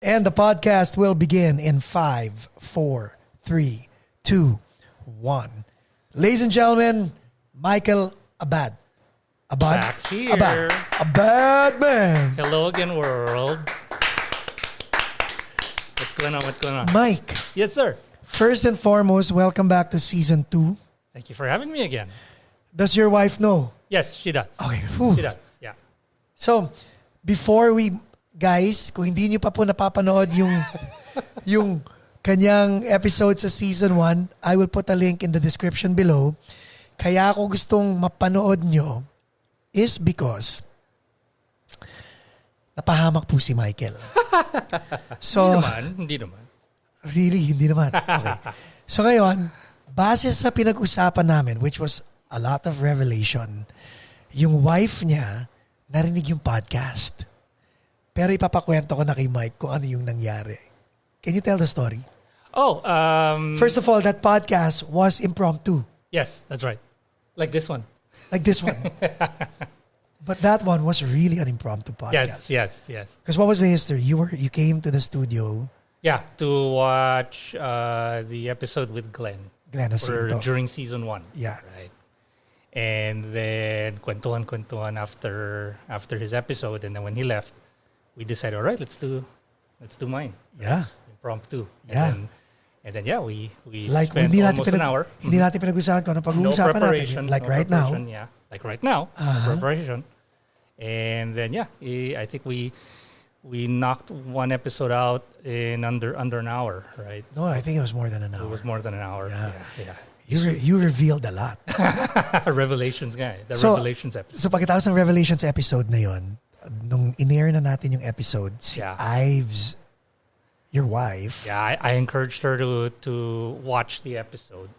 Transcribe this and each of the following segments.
And the podcast will begin in 5, 4, 3, 2, 1. Ladies and gentlemen, Michael Abad. Abad? Back here. Abad man. Hello again, world. What's going on? Mike. Yes, sir. First and foremost, welcome back to season 2. Thank you for having me again. Does your wife know? Yes, she does. Okay. She does, yeah. So, before we, guys, kung hindi nyo pa po napapanood yung kanyang episode sa season 1, I will put a link in the description below. Kaya ako gustong mapanood nyo is because napahamak po si Michael. So, Hindi naman. Really, hindi naman. Okay. So ngayon, base sa pinag-usapan namin, which was a lot of revelation, yung wife niya narinig yung podcast. Pero ipapakwento ko na kay Mike kung ano yung nangyari. Can you tell the story? First of all, that podcast was impromptu. Yes, that's right. Like this one. Like this one. But that one was really an impromptu podcast. Yes. Because what was the history? You came to the studio. Yeah, to watch the episode with Glenn during season 1. Yeah. Right. And then kwentuhan after his episode, and then when he left, we decided, all right, let's do mine. Yeah. Impromptu. Yeah. And then we like, spent almost an hour. Hindi natin pinag-usapan kung ano pag-uusapan natin. Like right now. Yeah. Like right now. No preparation. And then I think we knocked one episode out in under an hour, right? No, I think it was more than an hour. It was more than an hour. Yeah. You revealed a lot. Revelations guy. Revelations episode. So pagkatapos ng Revelations episode na yon, nung in-air na natin yung episode, si Ives, your wife. Yeah, I encouraged her to watch the episode.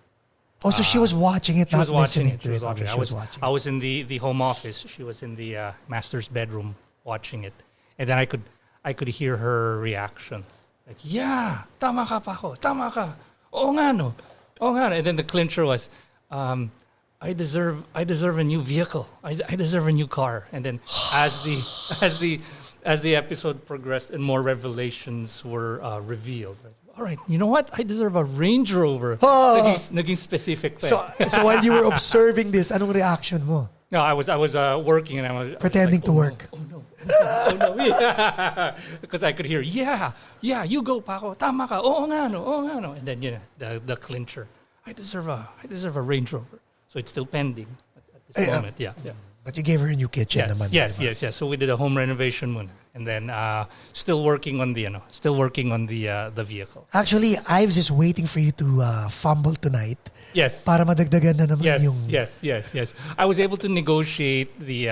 Oh, so she was watching it, not listening to it. She was watching. I was in the home office. She was in the master's bedroom watching it, and then I could hear her reaction. Like, yeah, tama ka Paco, tama ka. Oo nga no. And then the clincher was, I deserve a new vehicle. I deserve a new car. And then as the episode progressed and more revelations were revealed, all right, you know what? I deserve a Range Rover. Naging specific. So while you were observing this, anong reaction mo? No, I was working and I was pretending to work. No. Oh no. Because I could hear, yeah, you go Paco, tama ka. Oo nga no. And then the clincher. I deserve a Range Rover. So it's still pending at this moment. Yeah. But you gave her a new kitchen naman. Yes. So we did a home renovation muna. And then still working on the vehicle. Actually, Ives is waiting for you to fumble tonight. Yes. Para madagdagan na naman yung... Yes. I was able to negotiate the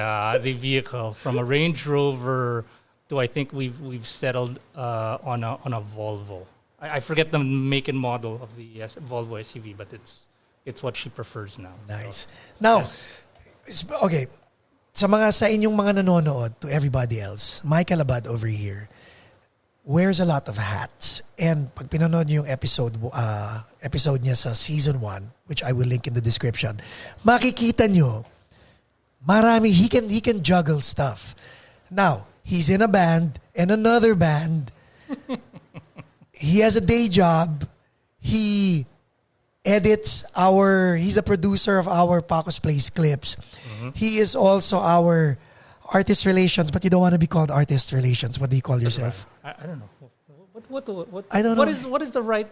vehicle from a Range Rover to, I think we've settled on a Volvo. I forget the make and model of the Volvo SUV, but it's what she prefers now. Nice. Now, okay. Sa inyong mga nanonood, to everybody else, Michael Abad over here wears a lot of hats. And pag pinanood niyo yung episode niya sa season 1, which I will link in the description, makikita niyo, he can juggle stuff. Now, he's in a band and another band. He has a day job. He edits he's a producer of our Paco's Place clips. Mm-hmm. He is also our artist relations, but you don't want to be called artist relations. What do you call yourself? I don't know. What I don't know. What is the right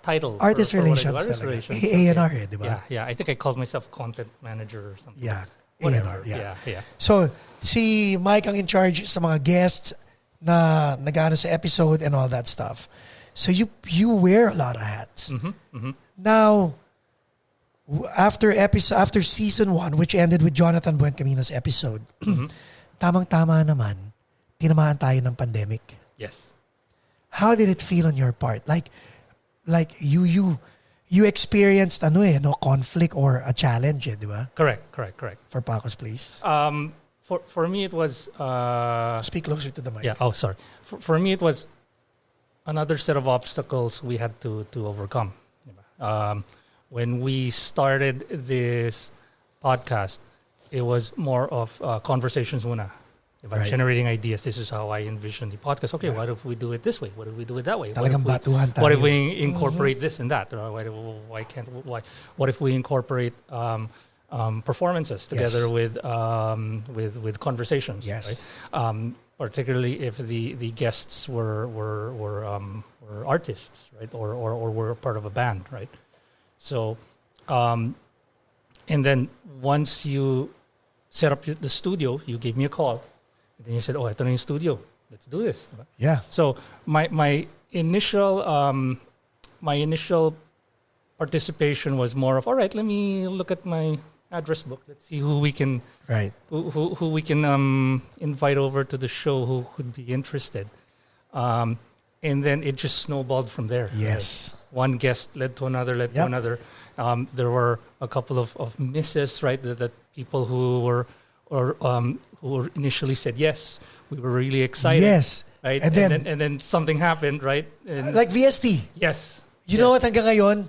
title? Artist relations. Artist relations. A&R, diba? Yeah. I think I called myself content manager or something. Yeah. Whatever. A&R, Yeah. So, si Mike ang in charge sa mga guests na nag-ano sa episode and all that stuff. So you wear a lot of hats. Mm-hmm. Now, after season 1, which ended with Jonathan Buencamino's episode, tamang-tama naman, tinamaan tayo ng pandemic. Yes. How did it feel on your part? Like you experienced conflict or a challenge, di ba? Correct. For Paco's Place. For me it was speak closer to the mic. Yeah. Oh, sorry. For me it was another set of obstacles we had to overcome. When we started this podcast, it was more of conversations muna. Diba? Right. Generating ideas. This is how I envision the podcast. Okay, what if we do it this way? What if we do it that way? Talagang batuhan tayo. What if we incorporate this and that? What if we incorporate performances together with conversations? Yes. Right? Particularly if the guests were artists, right, or were part of a band, right? So, and then once you set up the studio, you gave me a call, and then you said, "Oh, ito na yung studio. Let's do this." Yeah. So my initial participation was more of, all right, let me look at my address book. Let's see who we can who we can invite over to the show who could be interested. And then it just snowballed from there. Yes. Right? One guest led to another, to another. There were a couple of misses, right? That people who were initially said yes. We were really excited. Yes. Right? And then something happened, right? And like VST. yes. You know what, hanggang ngayon,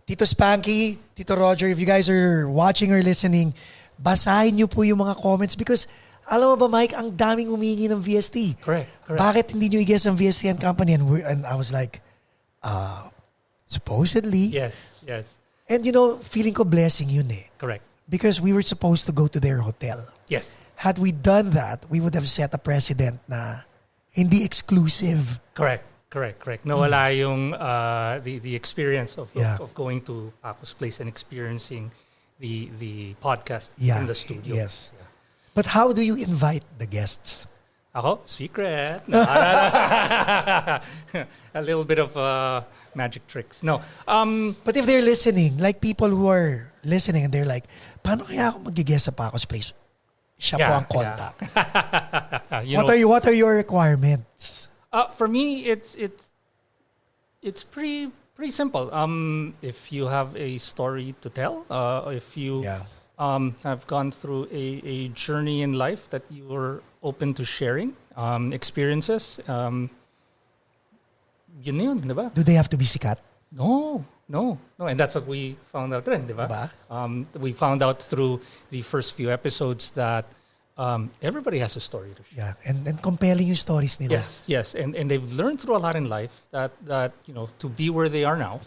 Tito Spanky, Tito Roger, if you guys are watching or listening, basahin niyo po yung mga comments because alam mo ba, Mike, ang daming humingi ng VST. Correct. Bakit hindi niyo i-guess ang VST and company? And I was like, supposedly. Yes. And feeling ko blessing yun eh. Correct. Because we were supposed to go to their hotel. Yes. Had we done that, we would have set a precedent na hindi exclusive. Correct. Nawala yung the experience of going to Paco's place and experiencing the podcast in the studio. Yes. Yeah. But how do you invite the guests? Ako? Secret. No. A little bit of magic tricks. No. But if they're listening, like people who are listening and they're like, paano kaya ako mag-guest sa Paco's place? Siya po ang contact. What are your requirements? For me, it's pretty simple. If you have a story to tell, if you have gone through a journey in life that you are open to sharing, experiences, yun yun, diba? Do they have to be sikat? No, and that's what we found out rin, diba? We found out through the first few episodes that everybody has a story to share. Yeah, and compelling yung stories nila. Yes, and they've learned through a lot in life that to be where they are now,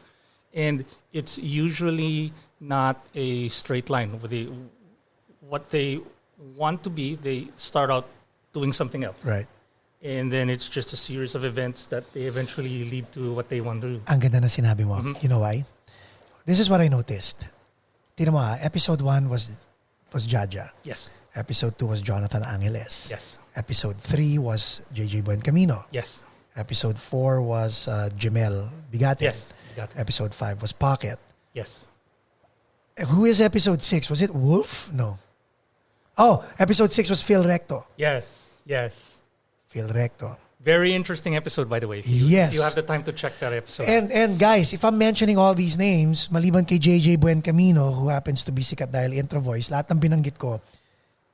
and it's usually not a straight line. What they want to be, they start out doing something else. Right. And then it's just a series of events that they eventually lead to what they want to do. Ang ganda na sinabi mo. Mm-hmm. You know why? This is what I noticed. Tignan mo episode 1 was Jaja. Yes. Episode 2 was Jonathan Angeles. Yes. Episode 3 was JJ Buencamino. Yes. Episode 4 was Jamel Bigatin. Yes. Episode 5 was Pocket. Yes. Who is episode 6? Was it Wolf? No. Oh, episode 6 was Phil Recto. Yes. Phil Recto. Very interesting episode, by the way. Yes. You have the time to check that episode. And guys, if I'm mentioning all these names, maliban kay JJ Buencamino, who happens to be sikat dahil intro voice, lahat ng binanggit ko,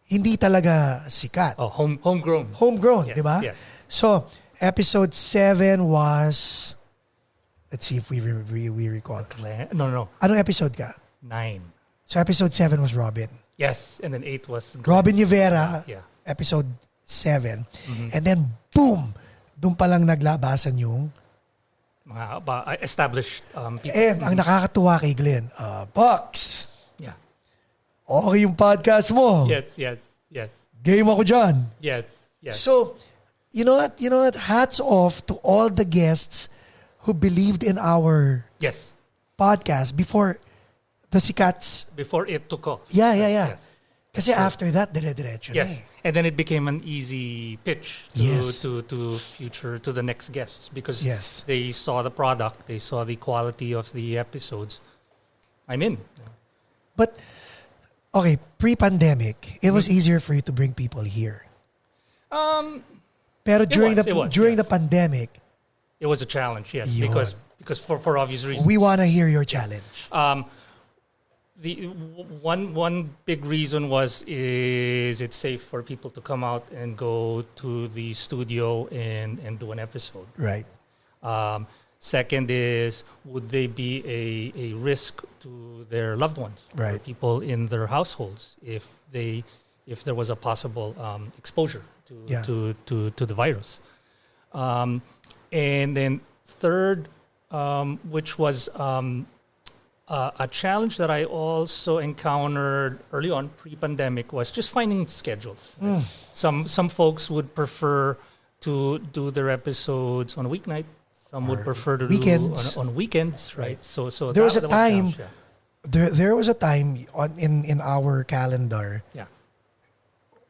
hindi talaga sikat. Oh, homegrown. Homegrown, yes, di ba? Yes. So, episode 7 was, let's see if we recall. No. Anong episode ka? 9. So, episode 7 was Robin. Yes, and then 8 was Robin Rivera, yeah. Episode 7. Mm-hmm. And then, boom! Doon palang naglabasan yung mga established people. And ang nakakatuwa kay Glenn, Bucks! Yeah. Okay yung podcast mo. Yes. Game ako dyan. Yes. So, you know what? Hats off to all the guests who believed in our podcast before the sikats. Before it took off. Yeah. Yes. Kasi after that, dire-diretso na eh. And then it became an easy pitch to the next guests because they saw the product, they saw the quality of the episodes. I'm in. But, okay, pre-pandemic, it was easier for you to bring people here. Pero during the pandemic, it was a challenge, yes, because for obvious reasons. We want to hear your challenge. The one big reason is it safe for people to come out and go to the studio and do an episode. Right. Second is, would they be a risk to their loved ones, right? Or people in their households if they if there was a possible exposure Yeah. to the virus. And then third, which was a challenge that I also encountered early on, pre-pandemic, was just finding schedules. Some folks would prefer to do their episodes on a weeknight. Some would prefer to weekends. do on weekends, right? So There was a that time. challenge, yeah. There was a time in our calendar. Yeah.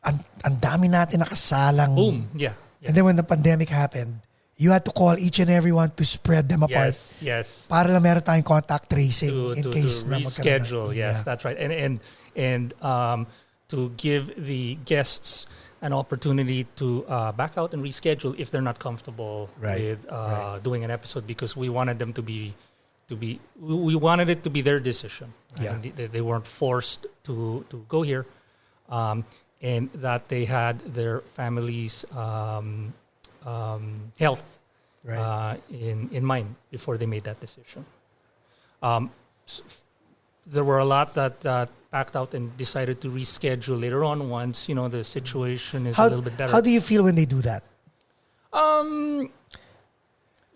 Ang dami natin nakasalang. Boom. Yeah. Yeah. And then when the pandemic happened, you had to call each and every one to spread them apart. Yes. Para lang meron tayong contact tracing in To case na magkaroon reschedule. na- Yes, Yeah. that's right. And to give the guests an opportunity to back out and reschedule if they're not comfortable Right, with doing an episode, because we wanted them to be we wanted it to be their decision. Yeah. And they weren't forced to go here, and that they had their families' health Right. in mind before they made that decision. There were a lot that backed out and decided to reschedule later on once the situation is a little bit better. How do you feel when they do that?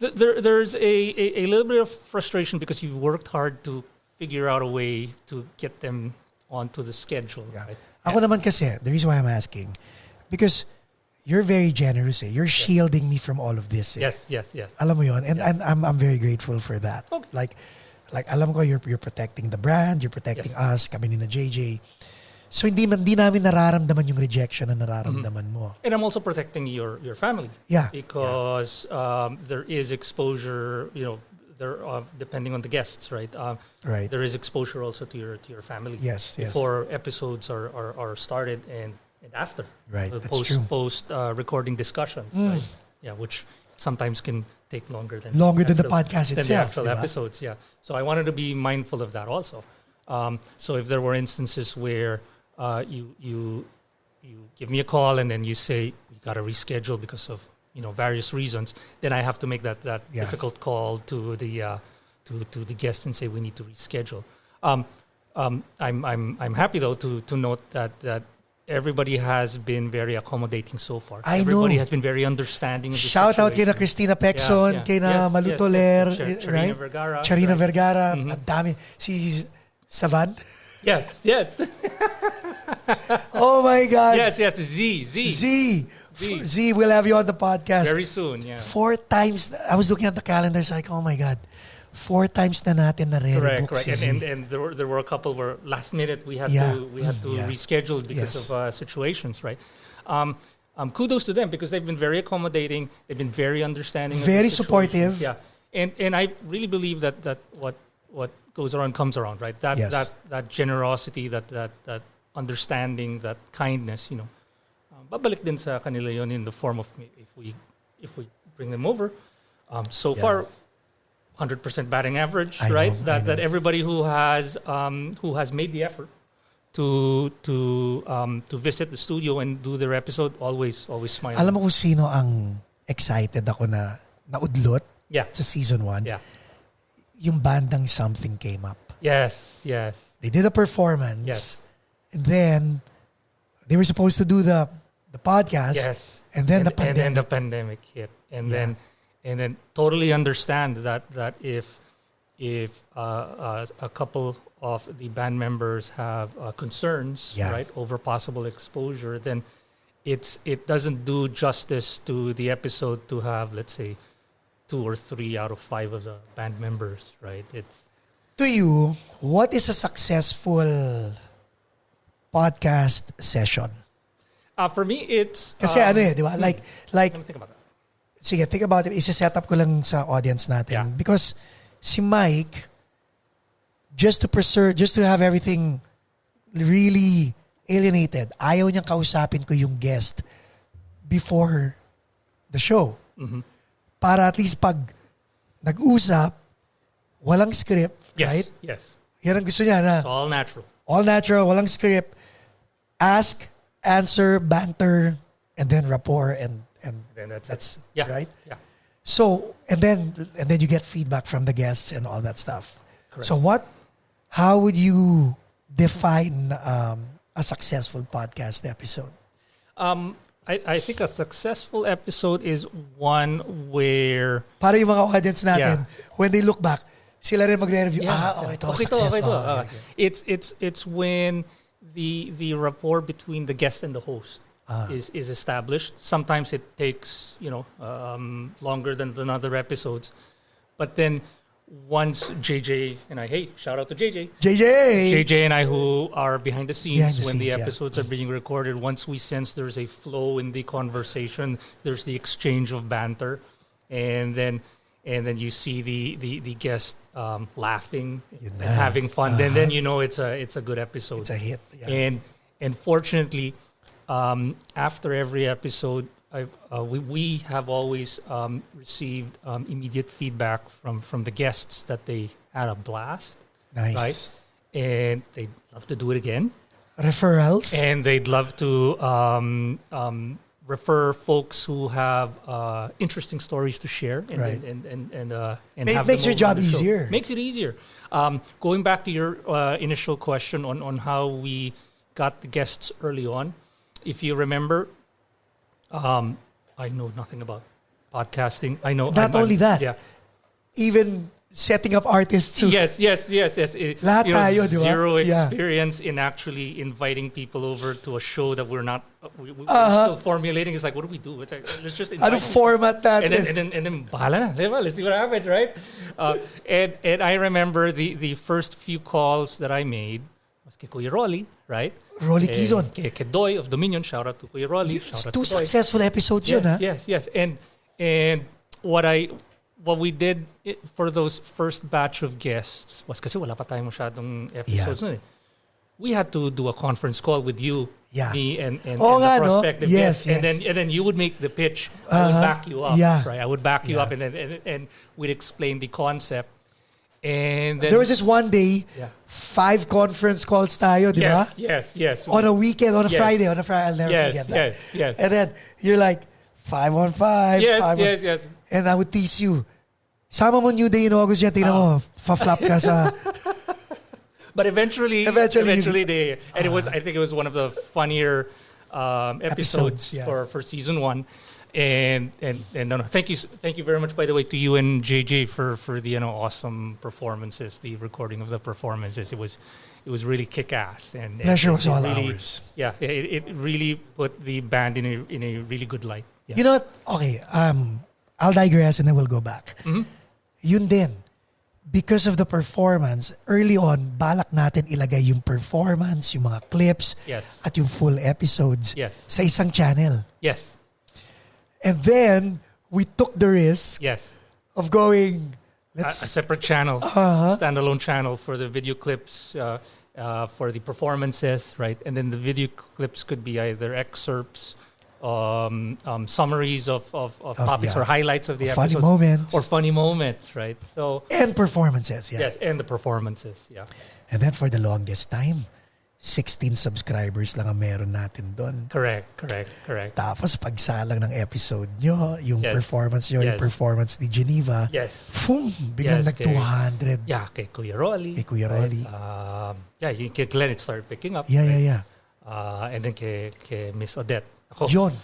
There's a little bit of frustration because you've worked hard to figure out a way to get them onto the schedule. Yeah. Right? Ako naman kasi, the reason why I'm asking, because you're very generous. You're shielding me from all of this. Yes. Alam mo yun? And, Yes. and I'm very grateful for that. Okay. Like alam ko you're protecting the brand, you're protecting us, kami ni na JJ. So hindi namin nararamdaman yung rejection na nararamdaman mo. And I'm also protecting your family. Yeah. Because there is exposure, there depending on the guests, right? Right. There is exposure also to your family. Yes. Before episodes are started and after. Right, The that's true. post recording discussions, right? Yeah, which sometimes can take longer than The podcast than the itself. actual diba? episodes. Yeah. So I wanted to be mindful of that also. So if there were instances where you give me a call and then you say we got to reschedule because of various reasons, then I have to make that Yeah. difficult call to the guest and say we need to reschedule. I'm happy though to note that everybody has been very accommodating so far. Everybody has been very understanding of the Shout out kay na situation. Christina Pexon, kay na Yes, Malu yes, Toler, yes. Charina right? Vergara. Charina right. Vergara, ang dami. Si Savan. Yes. Oh my God. Yes. Z, we'll have you on the podcast. Very soon, yeah. 4 times. I was looking at the calendar, it's like, oh my God. 4 times na natin na Correct. si Z. And there were a couple where last minute we had Yeah. to Yeah. reschedule because Yes. of situations, right? Kudos to them because they've been very accommodating. They've been very understanding. Very of the situation. supportive. Yeah, and I really believe that what goes around comes around, right? That generosity, that understanding, that kindness, babalik din sa kanila yon in the form of if we bring them over. So far, 100% batting average, I right? know. That everybody who has made the effort to visit the studio and do their episode always smile. Alam mo kung sino ang excited ako na naudlot Yeah. sa season 1? Yeah. Yung bandang Something came up. Yes. They did a performance. Yes. And then they were supposed to do the podcast. Yes. And then the And then pandemic. the pandemic hit. And Yeah. then totally understand that if a couple of the band members have concerns, Yeah. right, over possible exposure, then it doesn't do justice to the episode to have, let's say, 2 or 3 out of 5 of the band members, right? To you, what is a successful podcast session? For me, it's Kasi di ba? Like, let me think about that. sige, think about it. Isa-set up ko lang sa audience natin. Yeah. Because si Mike, just to have everything really alienated, ayaw niyang kausapin ko yung guest before the show. Mm-hmm. Para at least pag nag-usap, walang script, Yes. right? Yes. Yan ang gusto niya na It's all natural. all natural, walang script. Ask, answer, banter, and then rapport and Then that's that's Yeah. right. Yeah. So and then you get feedback from the guests and all that stuff. Correct. So how would you define a a successful podcast episode? I think a successful episode is one where Para yung mga audience natin, when they look back, sila rin magre-review. Ito, successful. It's when the rapport between the guest and the host is established. Sometimes it takes longer than other episodes, but then once JJ and I, hey, shout out to JJ and I, who are behind the scenes when the episodes are being recorded, once we sense there's a flow in the conversation, there's the exchange of banter, and then you see the guest laughing and having fun. Then you know it's a good episode. It's a hit. Yeah. And fortunately, after every episode, we have always received immediate feedback from the guests that they had a blast. Nice. Right? And they'd love to do it again. Referrals? And they'd love to refer folks who have interesting stories to share and have makes them your job on the show. easier. Makes it easier. Going back to your initial question on how we got the guests early on, if you remember, I know nothing about podcasting. I know not only that. Yeah. Even setting up artists too. Yes. Lahat tayo, di ba? Zero experience in actually inviting people over to a show that we're still formulating. It's like, what do we do? It's like, let's just invite Ano format natin? and then bahala na. Let's see what happens, right? And I remember the first few calls that I made was kay Kuya Rolly, right? Rolly Quizon. Kay Doy of Dominion. Shout out to Kuya Rolly. Shout out Two to Doy. successful episodes yun, ha? Yes. And what we did for those first batch of guests was, kasi wala pa tayong masyadong episodes nun eh. We had to do a conference call with you, me, and the prospective guests. Yes. And then you would make the pitch. I would back you up, right? I would back you up, and we'd explain the concept. And then there was this one day, 5 conference calls tayo, di ba? Yes. On a weekend, on a Friday, I'll never forget that. Yes. And then you're like, 5 on 5. Yes. And I would tease you. Sama mo New Day in August yan, tingnan mo, fa-flop ka sa... But eventually they, and I think it was one of the funnier episodes for season 1. And no, thank you very much, by the way, to you and JJ for the awesome performances, the recording of the performances. It was really kick-ass, and pleasure was all really, ours. Yeah, it really put the band in a really good light. Yeah. You know what? Okay, I'll digress and then we'll go back. Mm-hmm. Yun din, because of the performance, early on, balak natin ilagay yung performance, yung mga clips, at yung full episodes sa isang channel. Yes. And then, we took the risk of going... a separate channel, standalone channel for the video clips, for the performances, right? And then the video clips could be either excerpts, summaries of topics or highlights of the episodes. Funny moments. Or funny moments, right? So and performances, Yes, and the performances, And then for the longest time, 16 subscribers lang ang meron natin doon. Correct. Tapos pagsalang ng episode nyo, yung performance nyo, yung performance ni Geneva, biglang nag-200. Kay Kuya Rolly. Kay Glenn, it started picking up. Yeah. And then kay Miss Odette. Yun,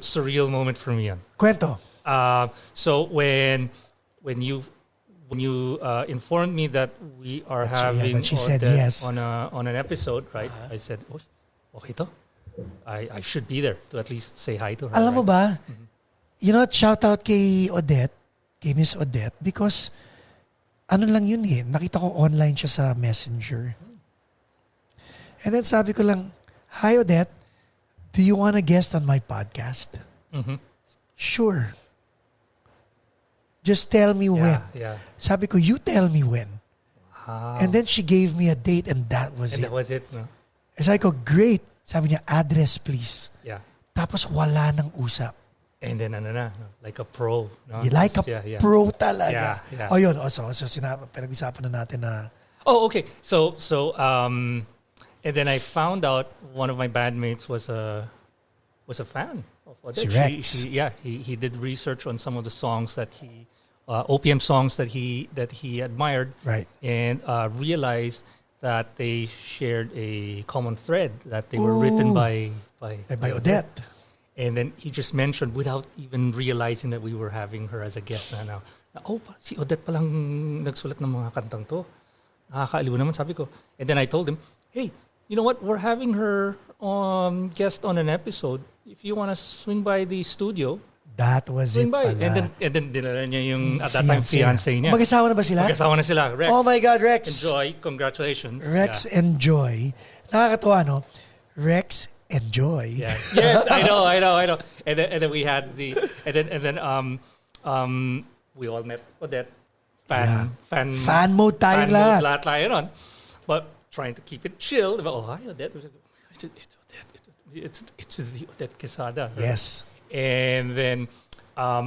surreal moment for me. Kwento. So when you informed me that we are having she said yes on an episode, right? I said, okay to. I should be there to at least say hi to her. Alam mo ba? Mm-hmm. You know, shout out kay Odette, kay Miss Odette, because ano lang yun eh, nakita ko online siya sa Messenger. And then sabi ko lang, hi Odette, do you want a guest on my podcast? Mm-hmm. Sure. Just tell me when. Yeah. Sabi ko, you tell me when. Wow. And then she gave me a date and that was it. That was it, no? Sabi ko, great. Sabi niya, address please. Yeah. Tapos wala nang usap. And then like a pro. No? Like a pro talaga. Yeah. O yun, so pinag-usapan na natin na... Oh, okay. So and then I found out one of my bandmates was a fan of Odette. He did research on some of the songs that OPM songs that he admired, right? And realized that they shared a common thread, that they were written by Odette. And then he just mentioned, without even realizing that we were having her as a guest si Odette palang nagsulat ng mga kantang to. Nakakaaliw naman, sabi ko. And then I told him, hey, you know what? We're having her guest on an episode. If you want to swing by the studio, That was swing it by. pala. And then dinala niya yung at that time fiancé niya. Mag-asawa na ba sila? Mag-asawa na sila. Rex. Oh my God, Rex. Enjoy. Congratulations. Rex and Joy. Nakakatuwa, no? Rex and Joy. Yeah. Yes, I know. And then we had we all met Odette. Fan mode tayong lahat. Lahat tayo nun. But trying to keep it chill. Oh, hi, Odette. It's Odette. It's the Odette Quesada. Right? Yes. And then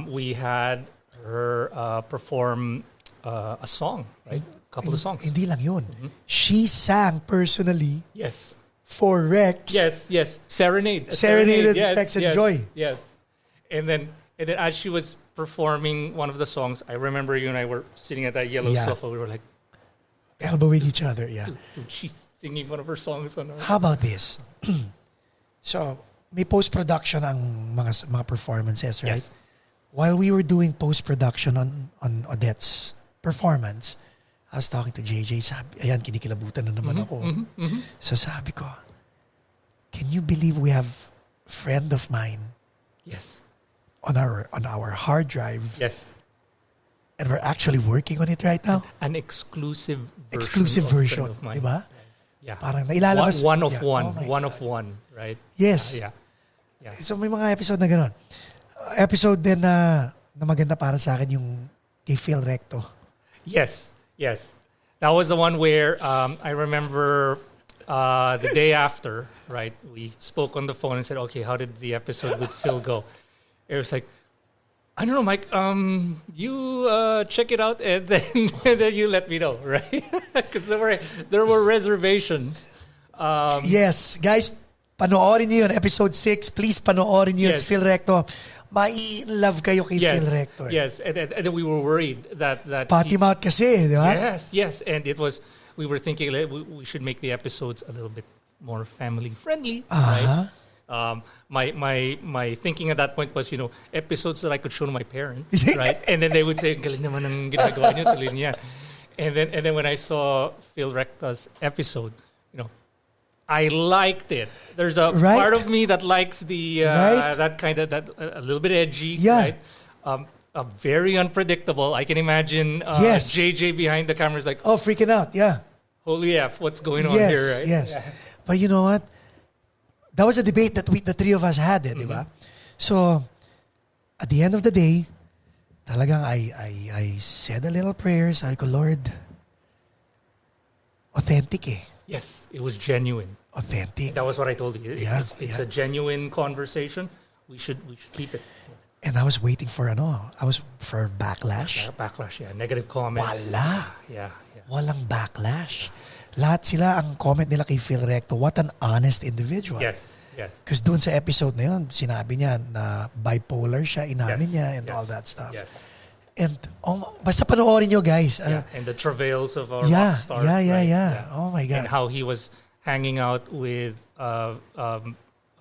we had her perform a song, right? A couple of songs. Hindi lang yun. She sang personally Yes. for Rex. Yes. Serenade. Serenaded Yes, Rex and yes, Joy. Yes. And then as she was performing one of the songs, I remember you and I were sitting at that yellow sofa. We were like, Elbowing each other, yeah. dude, she's singing one of her songs on her. How about this? So, may post-production ang mga performances, right? Yes. While we were doing post-production on Odette's performance, I was talking to JJ. Sabi, ayan, kinikilabutan na naman ako. So sabi ko, can you believe we have a friend of mine Yes. on our hard drive? Yes. And we're actually working on it right now? An exclusive Version, of mine. diba? Yeah. Parang nailalabas. One of yeah. one. Oh my One God. of one, right? Yes. Yeah. So may mga episode na gano'n. Episode din na maganda para sa akin yung kay Phil Recto. Yes. That was the one where I remember the day after, right? We spoke on the phone and said, okay, how did the episode with Phil go? It was like, I don't know, Mike, you check it out and then you let me know, right? Because there were reservations. Yes. Guys, panoorin niyo yun. Episode 6. Please panoorin niyo. Yes. It's Phil Recto. Mai-love kayo kay Phil Recto. Yes, and then we were worried that Potty mouth kasi, di ba? Yes, and it was. We were thinking like, we should make the episodes a little bit more family friendly, right? My thinking at that point was, episodes that I could show to my parents, right? And then they would say, "Galing naman ang ginagawa niyo, tuloy niya." And then when I saw Phil Recta's episode, I liked it. There's a part of me that likes the that kind of a little bit edgy, right? Very unpredictable. I can imagine JJ behind the camera is like, oh, freaking out, yeah. Holy F, what's going on here, right? Yes. But you know what? That was a debate that the three of us had, di ba? So, at the end of the day, talagang I said a little prayer. Sabi ko, Lord, authentic eh. Yes, it was genuine. Authentic. That was what I told you. It's a Yeah. genuine conversation. We should keep it. And I was waiting for backlash. Backlash, negative comments. Wala. Yeah. Walang backlash. Lahat sila ang comment nila kay Phil Recto. What an honest individual. Yes. Because doon sa episode na yun, sinabi niya na bipolar siya, inamin niya and all that stuff. Yes. And basta panoorin nyo, guys. And the travails of our rock star. Yeah. Oh my God. And how he was hanging out with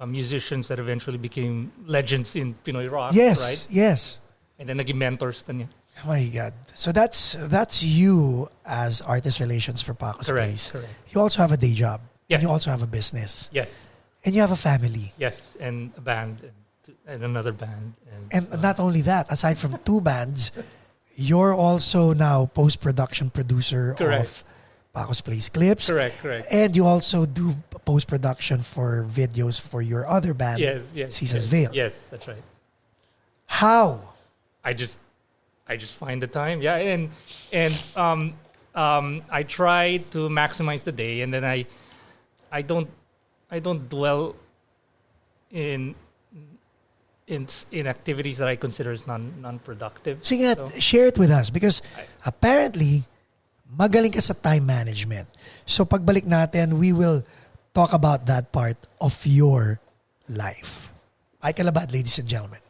musicians that eventually became legends in Pinoy rock, right? Yes. And then naging mentors pa niya. Oh my God. So that's you as artist relations for Paco's Place. Correct. You also have a day job. Yes. And you also have a business. Yes. And you have a family. Yes, and a band and another band. And not only that, aside from two bands, you're also now post-production producer of Paco's Place clips. Correct. And you also do post-production for videos for your other band, Caesar's Veil. Yes, that's right. How? I just find the time. Yeah, and I try to maximize the day, and then I don't dwell in activities that I consider as non-productive. Sige, share it with us because apparently magaling ka sa time management. So pagbalik natin, we will talk about that part of your life. Michael Abad, ladies and gentlemen.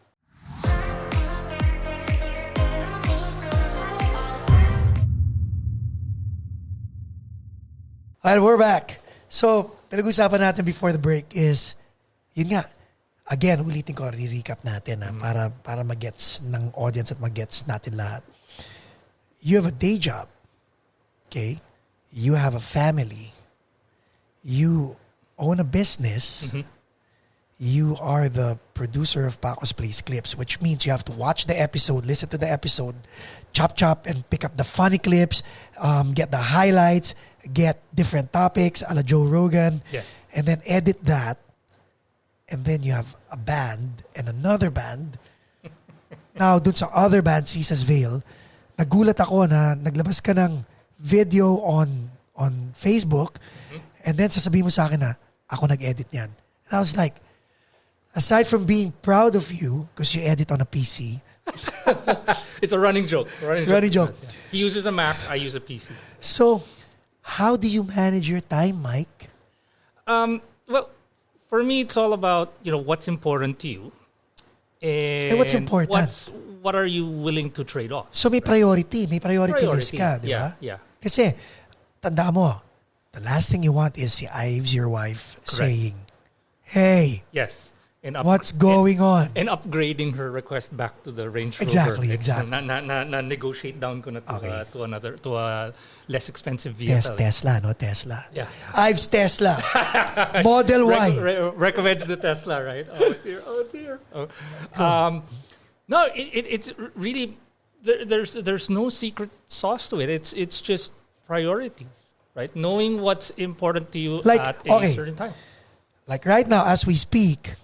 Alright, we're back. So, pinag-usapan natin before the break is, yun nga, again, ulitin ko, re-recap natin para magets ng audience at magets natin lahat. You have a day job. Okay? You have a family. You own a business. You are the producer of Paco's Place Clips, which means you have to watch the episode, listen to the episode, chop, and pick up the funny clips, get the highlights, get different topics, a la Joe Rogan, and then edit that. And then you have a band and another band. Now, dun sa other band, Caesar's Veil, nagulat ako na naglabas ka ng video on Facebook, and then sasabihin mo sa akin na ako nag-edit yan. And I was like, aside from being proud of you because you edit on a PC. It's a running joke. Running joke. Yeah. He uses a Mac, I use a PC. So, how do you manage your time, Mike? Well, for me, it's all about, what's important to you. And what's important? What are you willing to trade off? So, may priority. May priority list ka, di ba? Yeah. Kasi, tanda mo, the last thing you want is si Ives, your wife, saying, hey, yes. And what's going on? And upgrading her request back to the Range Rover. Exactly. Na negotiate down ko na to a less expensive vehicle. Tesla, no? Tesla. Yeah. Ives Tesla. Model Y. Recommends the Tesla, right? Oh dear. No, it's really there's no secret sauce to it. It's just priorities, right? Knowing what's important to you at a certain time. Like right now, as we speak,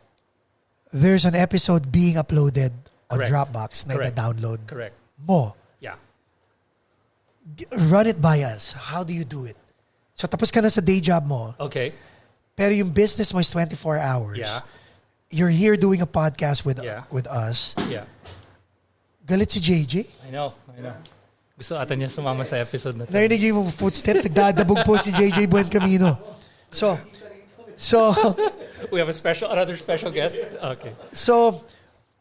there's an episode being uploaded on Dropbox na ita-download mo. Yeah. Run it by us. How do you do it? So tapos ka na sa day job mo. Okay. Pero yung business mo is 24 hours. Yeah. You're here doing a podcast with us. Yeah. Galit si JJ? I know. Gusto ata niya sumama sa episode na to. Narinig yung footsteps. Nagdadabog po si JJ Buen Camino. So we have another special guest. Okay. So,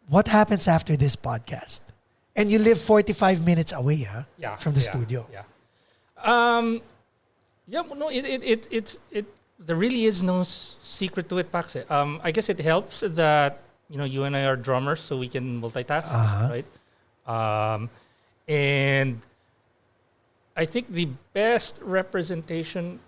what happens after this podcast? And you live 45 minutes away, from the studio. Yeah. There really is no secret to it, Pax. I guess it helps that you and I are drummers, so we can multitask, right? And I think the best representation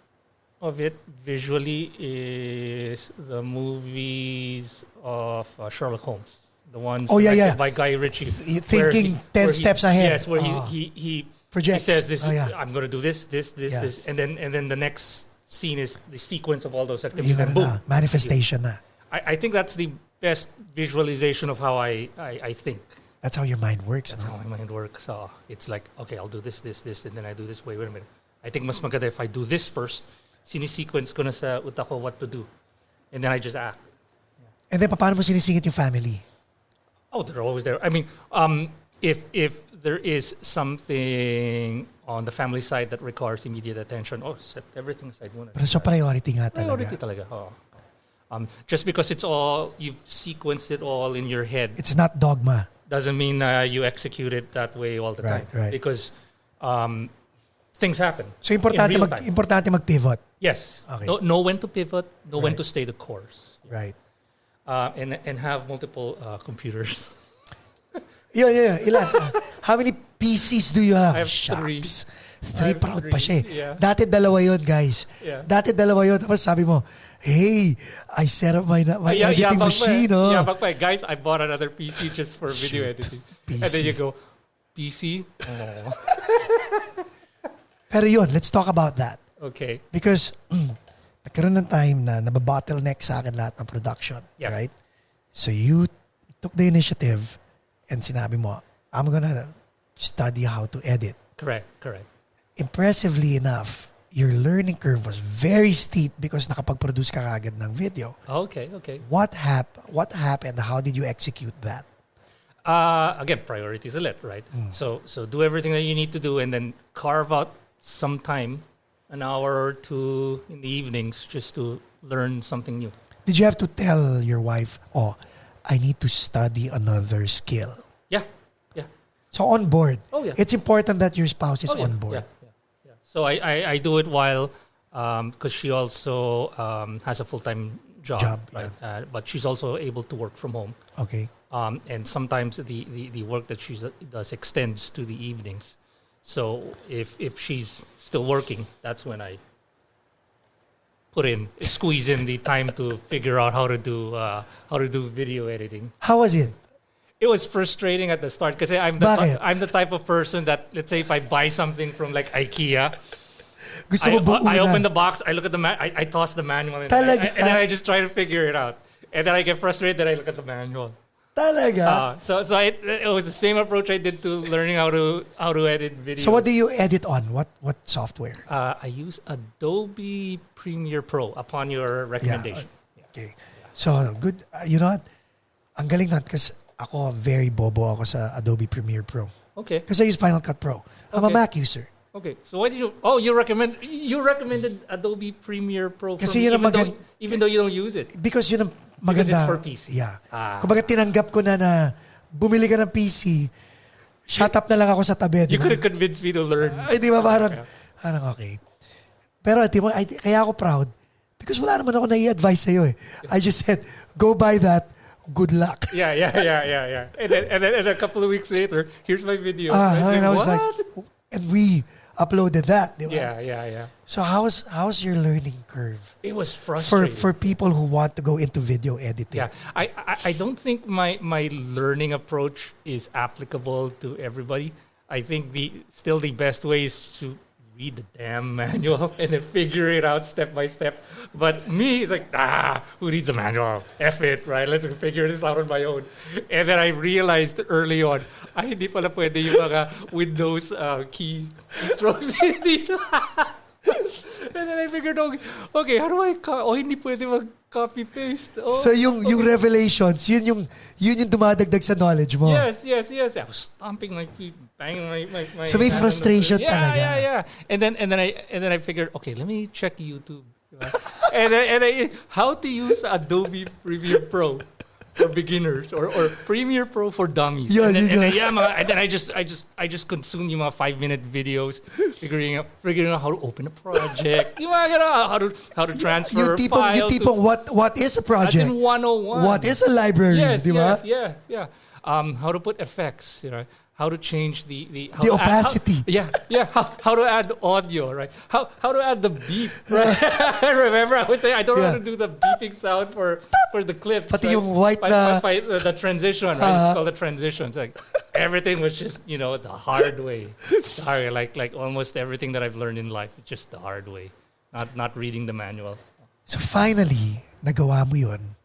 of it visually is the movies of Sherlock Holmes, the ones by Guy Ritchie. Thinking 10 steps ahead. Yes, where he projects. He says this. I'm going to do this, and then the next scene is the sequence of all those activities. And boom, manifestation. I think that's the best visualization of how I think. That's how your mind works. That's how my mind works. So it's like, okay, I'll do this, and then I do this. Wait a minute. I think mas maganda if I do this first. Sinisequence ko na sa utak ko what to do. And then I just act. Yeah. And then, paano mo sinisingit yung family? Oh, they're always there. I mean, if there is something on the family side that requires immediate attention, set everything aside muna. Pero so priority nga talaga. Priority talaga. Just because it's all, you've sequenced it all in your head. It's not dogma. Doesn't mean you execute it that way all the time. Right. Because things happen. So importante mag-pivot. Yes. Okay. Know when to pivot, know when to stay the course. Right. And have multiple computers. Yeah. Ilan? How many PCs do you have? I have Shucks. Three. Proud pa siya. Yeah. Dati dalawa yun, guys. Yeah. Dati dalawa yun. Tapos sabi mo, hey, I set up my editing machine. Yeah, guys, I bought another PC just for video editing. PC. And then you go, PC? Oh. Pero yun, let's talk about that. Okay. Because nagkaroon ng time na nababottleneck sa akin lahat ng production. Yeah. Right? So you took the initiative and sinabi mo, I'm gonna study how to edit. Correct. Impressively enough, your learning curve was very steep because nakapag-produce ka kagad ng video. Okay. What happened? How did you execute that? Again, priorities are lit, right? So do everything that you need to do and then carve out some time, an hour or two in the evenings just to learn something new. Did you have to tell your wife, I need to study another skill? Yeah. So on board. Oh, yeah. It's important that your spouse is on board. Yeah. So I do it while because she also has a full-time job, right? But she's also able to work from home. Okay. And sometimes the work that she does extends to the evenings. So if she's still working, that's when I squeeze in the time to figure out how to do video editing. How was it? It was frustrating at the start because I'm the type of person that, let's say, if I buy something from like IKEA, I open the box, I look at I toss the manual, and then I just try to figure it out. And then I get frustrated that I look at the manual. Talaga? So it was the same approach I did to learning how to edit video. So what do you edit on? What software? I use Adobe Premiere Pro upon your recommendation. Yeah. Okay. So good. You know what? Ang galing nun kasi ako very bobo ako sa Adobe Premiere Pro. Okay. Because I use Final Cut Pro. I'm a Mac user. Okay. So why did you? Oh, you recommended Adobe Premiere Pro for Kasi me, yun even though you don't use it. Because yun ang maganda. Because it's for PC. Yeah. Kumbaga tinanggap ko na bumili ka ng PC, shut up na lang ako sa tabi. You could have convinced me to learn. Ay, di ba parang okay. Pero kaya ako proud because wala naman ako na-i-advise sa'yo eh. I just said, go buy that. Good luck. Yeah. And then a couple of weeks later, here's my video. And I was like, and we uploaded that. Di ba? Yeah. So how's your learning curve? It was frustrating. For people who want to go into video editing. Yeah, I don't think my learning approach is applicable to everybody. I think the best way is to read the damn manual and then figure it out step by step. But me, it's like, who reads the manual? F it, right? Let's figure this out on my own. And then I realized early on, hindi pala pwede yung mga Windows keystrokes dito. And then I figured, okay, how do I hindi pwede mag-copy paste. So yung revelations, yun yung dumadagdag sa knowledge mo. Yes. I was stomping my feet, banging my So may frustration talaga. Yeah. And then I figured, okay, let me check YouTube. and then how to use Adobe Premiere Pro for beginners or Premiere Pro for dummies. And then I just consume yung mga 5-minute videos, figuring out how to open a project, how to transfer file. Yung tipong what is a project? That's in 101. What is a library? Yes, di ba? Yeah. How to put effects, how to change the opacity. How to add audio, right? How to add the beep, right? Remember, I was saying I don't know how to do the beeping sound for the clips. Pati right? yung white na the transition, right? It's called the transition. It's like everything was just the hard way. Like almost everything that I've learned in life, it's just the hard way, not reading the manual. So finally, nagawa mo yun.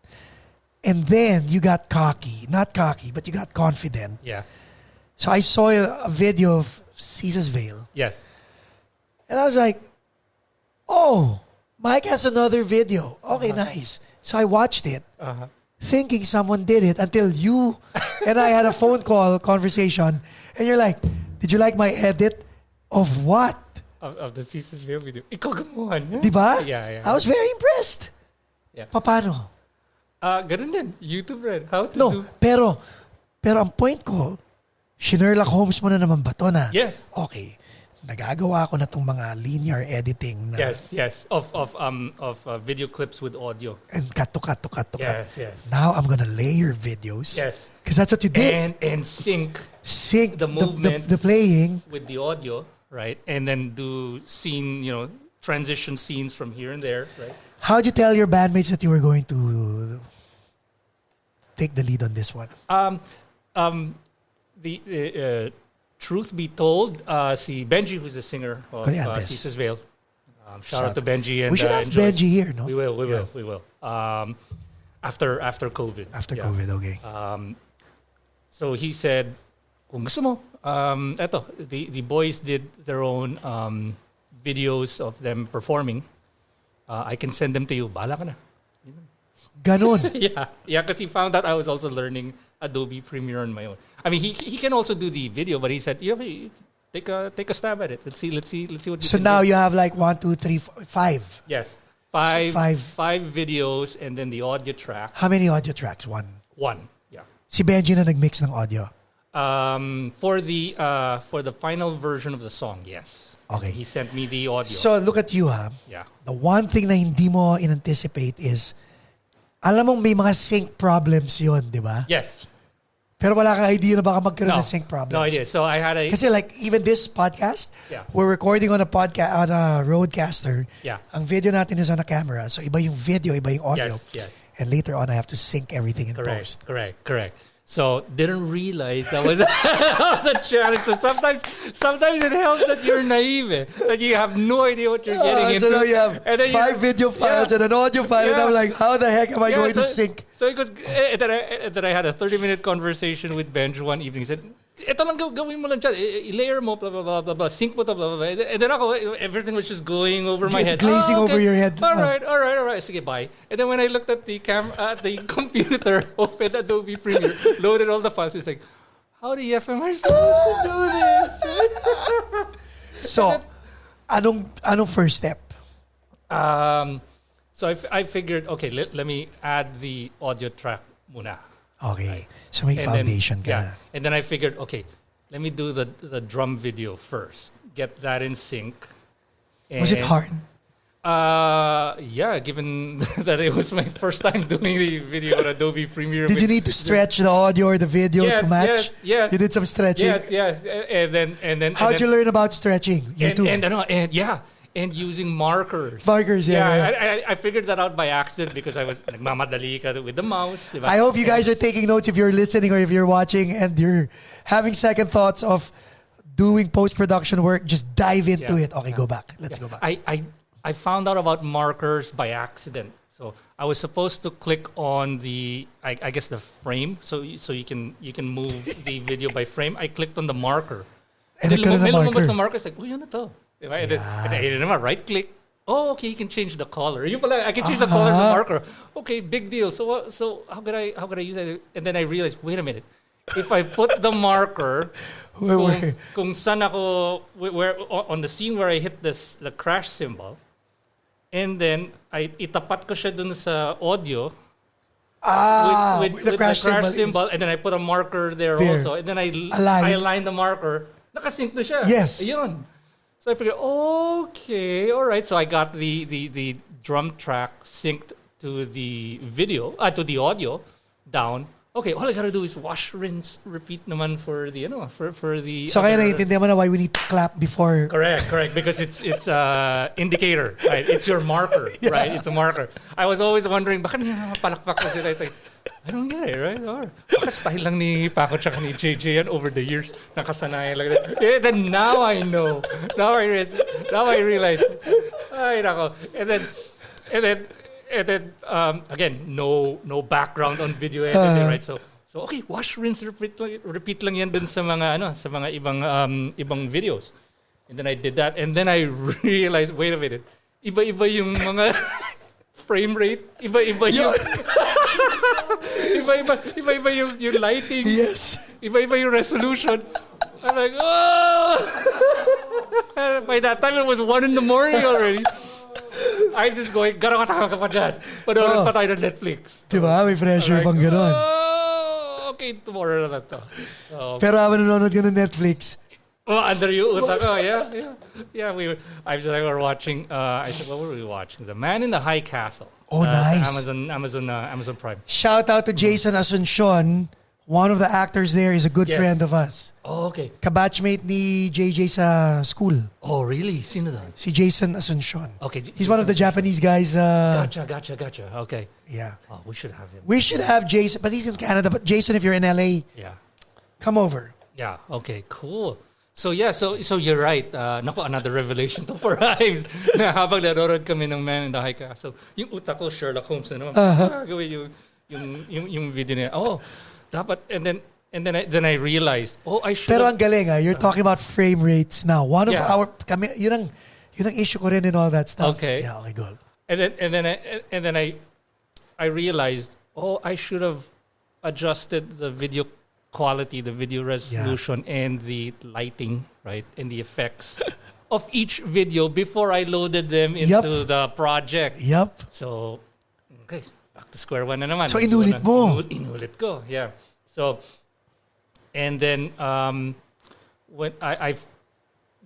And then you got not cocky, but you got confident. Yeah. So I saw a video of Caesar's Veil. Yes. And I was like, oh, Mike has another video. Okay, nice. So I watched it, thinking someone did it until you and I had a phone call conversation. And you're like, did you like my edit of what? Of the Caesar's Veil video. Ikaw gumawa niya. Diba? Yeah. I was very impressed. Yeah. Paano? Ganun din. YouTube rin. How to do. Pero ang point ko, Sherlock Holmes mo na naman ba to na? Yes. Okay. Nagagawa ko na tong mga linear editing na. Yes. Of video clips with audio. And cut to cut. Yes. Now I'm gonna layer videos. Yes. Because that's what you did. And sync the movements the playing with the audio, right? And then do transition scenes from here and there, right? How'd you tell your bandmates that you were going to take the lead on this one? The truth be told, si Benji, who's the singer of Caesar's Veil, shout out to Benji. And we should have Benji here, no? We will. After COVID. After COVID, okay. So he said, kung gusto mo, the boys did their own videos of them performing. I can send them to you. Bahala ka na. Ganon. Yeah, because he found out I was also learning Adobe Premiere on my own. I mean, he can also do the video, but he said, take a stab at it. Let's see what you can do. So now you have like 1, 2, 3, 4, 5. Yes, five videos, and then the audio track. How many audio tracks? One. Yeah. Si Benji na nagmix ng audio. For the final version of the song, yes. Okay. He sent me the audio. So look at you, ha. yeah. The one thing na hindi mo in-anticipate is, alam mong may mga sync problems yon, di ba? Yes. Pero wala kang idea na baka magkaroon No. ng sync problems. No idea. So I had a... Kasi like even this podcast, Yeah. we're recording on a podcast on a roadcaster. Yeah. Ang video natin is on a camera. So iba yung video, iba yung audio. Yes. And later on I have to sync everything in post. Correct. So didn't realize that was, that was a challenge. So sometimes it helps that you're naive, that you have no idea what you're getting into. So now you have And then 5 video files and an audio file, and I'm like, how the heck am I going to sync? So it goes, then I had a 30-minute conversation with Benj one evening. He said, ito lang gawin mo lang dyan. I-layer mo, blah, blah, blah, blah, blah. Sync mo to, blah, blah, blah. And then everything was just going over my head. Glazing over your head. All right. Sige, bye. And then when I looked at the the computer, opened Adobe Premiere, loaded all the files, it's like, how the F am I supposed to do this? So, anong first step? So I figured, okay, let me add the audio track muna. Okay. So may And foundation ka then, na. And then I figured, okay, let me do the drum video first. Get that in sync. Was it hard? Yeah, given that it was my first time doing the video on Adobe Premiere. Did you need to stretch the audio or the video to match? Yes. You did some stretching? Yes. And then How'd you learn about stretching? YouTube? And using markers. Markers, yeah. I figured that out by accident because I was nagmamadali ka with the mouse. Diba? I hope you guys are taking notes if you're listening or if you're watching and you're having second thoughts of doing post-production work. Just dive into it. Okay, go back. Let's go back. I found out about markers by accident. So I was supposed to click on the I guess the frame so you can move the video by frame. I clicked on the marker. And then lumabas na marker. It's like, uy, ano to? Diba? And then right click. Oh, okay, you can change the color. Yun pala, I can change the color of the marker. Okay, big deal. So how could I use it? And then I realized, wait a minute. If I put the marker kung saan ako where on the scene where I hit the crash symbol, and then itapat ko siya dun sa audio with the crash symbol, and then I put a marker there also, and then I align the marker. Nakasync na siya. Yes. Ayun. So I figured, okay, all right. So I got the drum track synced to the video, to the audio down. Okay, all I gotta do is wash, rinse, repeat naman for the for the. So kaya naiintindihan mo na why we need to clap before. Correct, because it's indicator, right? It's your marker, right? It's a marker. I was always wondering, bakit palakpak ko sila? It's like, I don't get it, right? Or baka style lang ni Paco tsaka ni JJ yan over the years. Nakasanayan lang. Then now I know. Now I realize. Ay, nako. And then again, no background on video editing, right? So okay, wash, rinse, repeat lang yan dun sa mga ibang videos. And then I did that, and then I realized, wait a minute, iba-iba yung mga frame rate, iba-iba yung iba-iba yung lighting, Yes. iba-iba yung resolution. I'm like, oh! By that time, it was 1 a.m. already. I'm just going, garakataka ka pa dyan. Panoorin pa tayo ng Netflix. Diba? May pressure pang gano'n. Oh, okay, tomorrow na lang to. So, Pero habang nanonood ka ng Netflix, under yung utak ko, yeah. We were watching. I said, what were we watching? The Man in the High Castle. Oh, nice. Amazon Prime. shout out to Jason Asuncion. One of the actors there is a good friend of us. Oh, okay. Kabatchmate ni JJ sa school. Oh, really? Sino doon? Si Jason Asuncion. Okay. He's one of the Japanese guys. Gotcha. Okay. Yeah. Oh, we should have him. We should have Jason, but he's in Canada. But Jason, if you're in LA, Yeah. come over. Yeah. Okay. Cool. So you're right. Naku, another revelation to for Ives. Na habang nanonood kami ng Man in the High Castle, yung utak ko Sherlock Holmes na naman. Gawin yung video niya. Oh, dapat and then I realized, I should. Pero ang galing you're talking about frame rates now. One of Yeah. our yun ang issue ko rin and all that stuff. Okay. Yeah, okay, go. And then I realized, I should have adjusted the video quality, the video resolution, and the lighting, right, and the effects of each video before I loaded them into the project. Yep. So, okay, back to square one na naman. So, inulit mo. Inulit ko, yeah. So, and then when I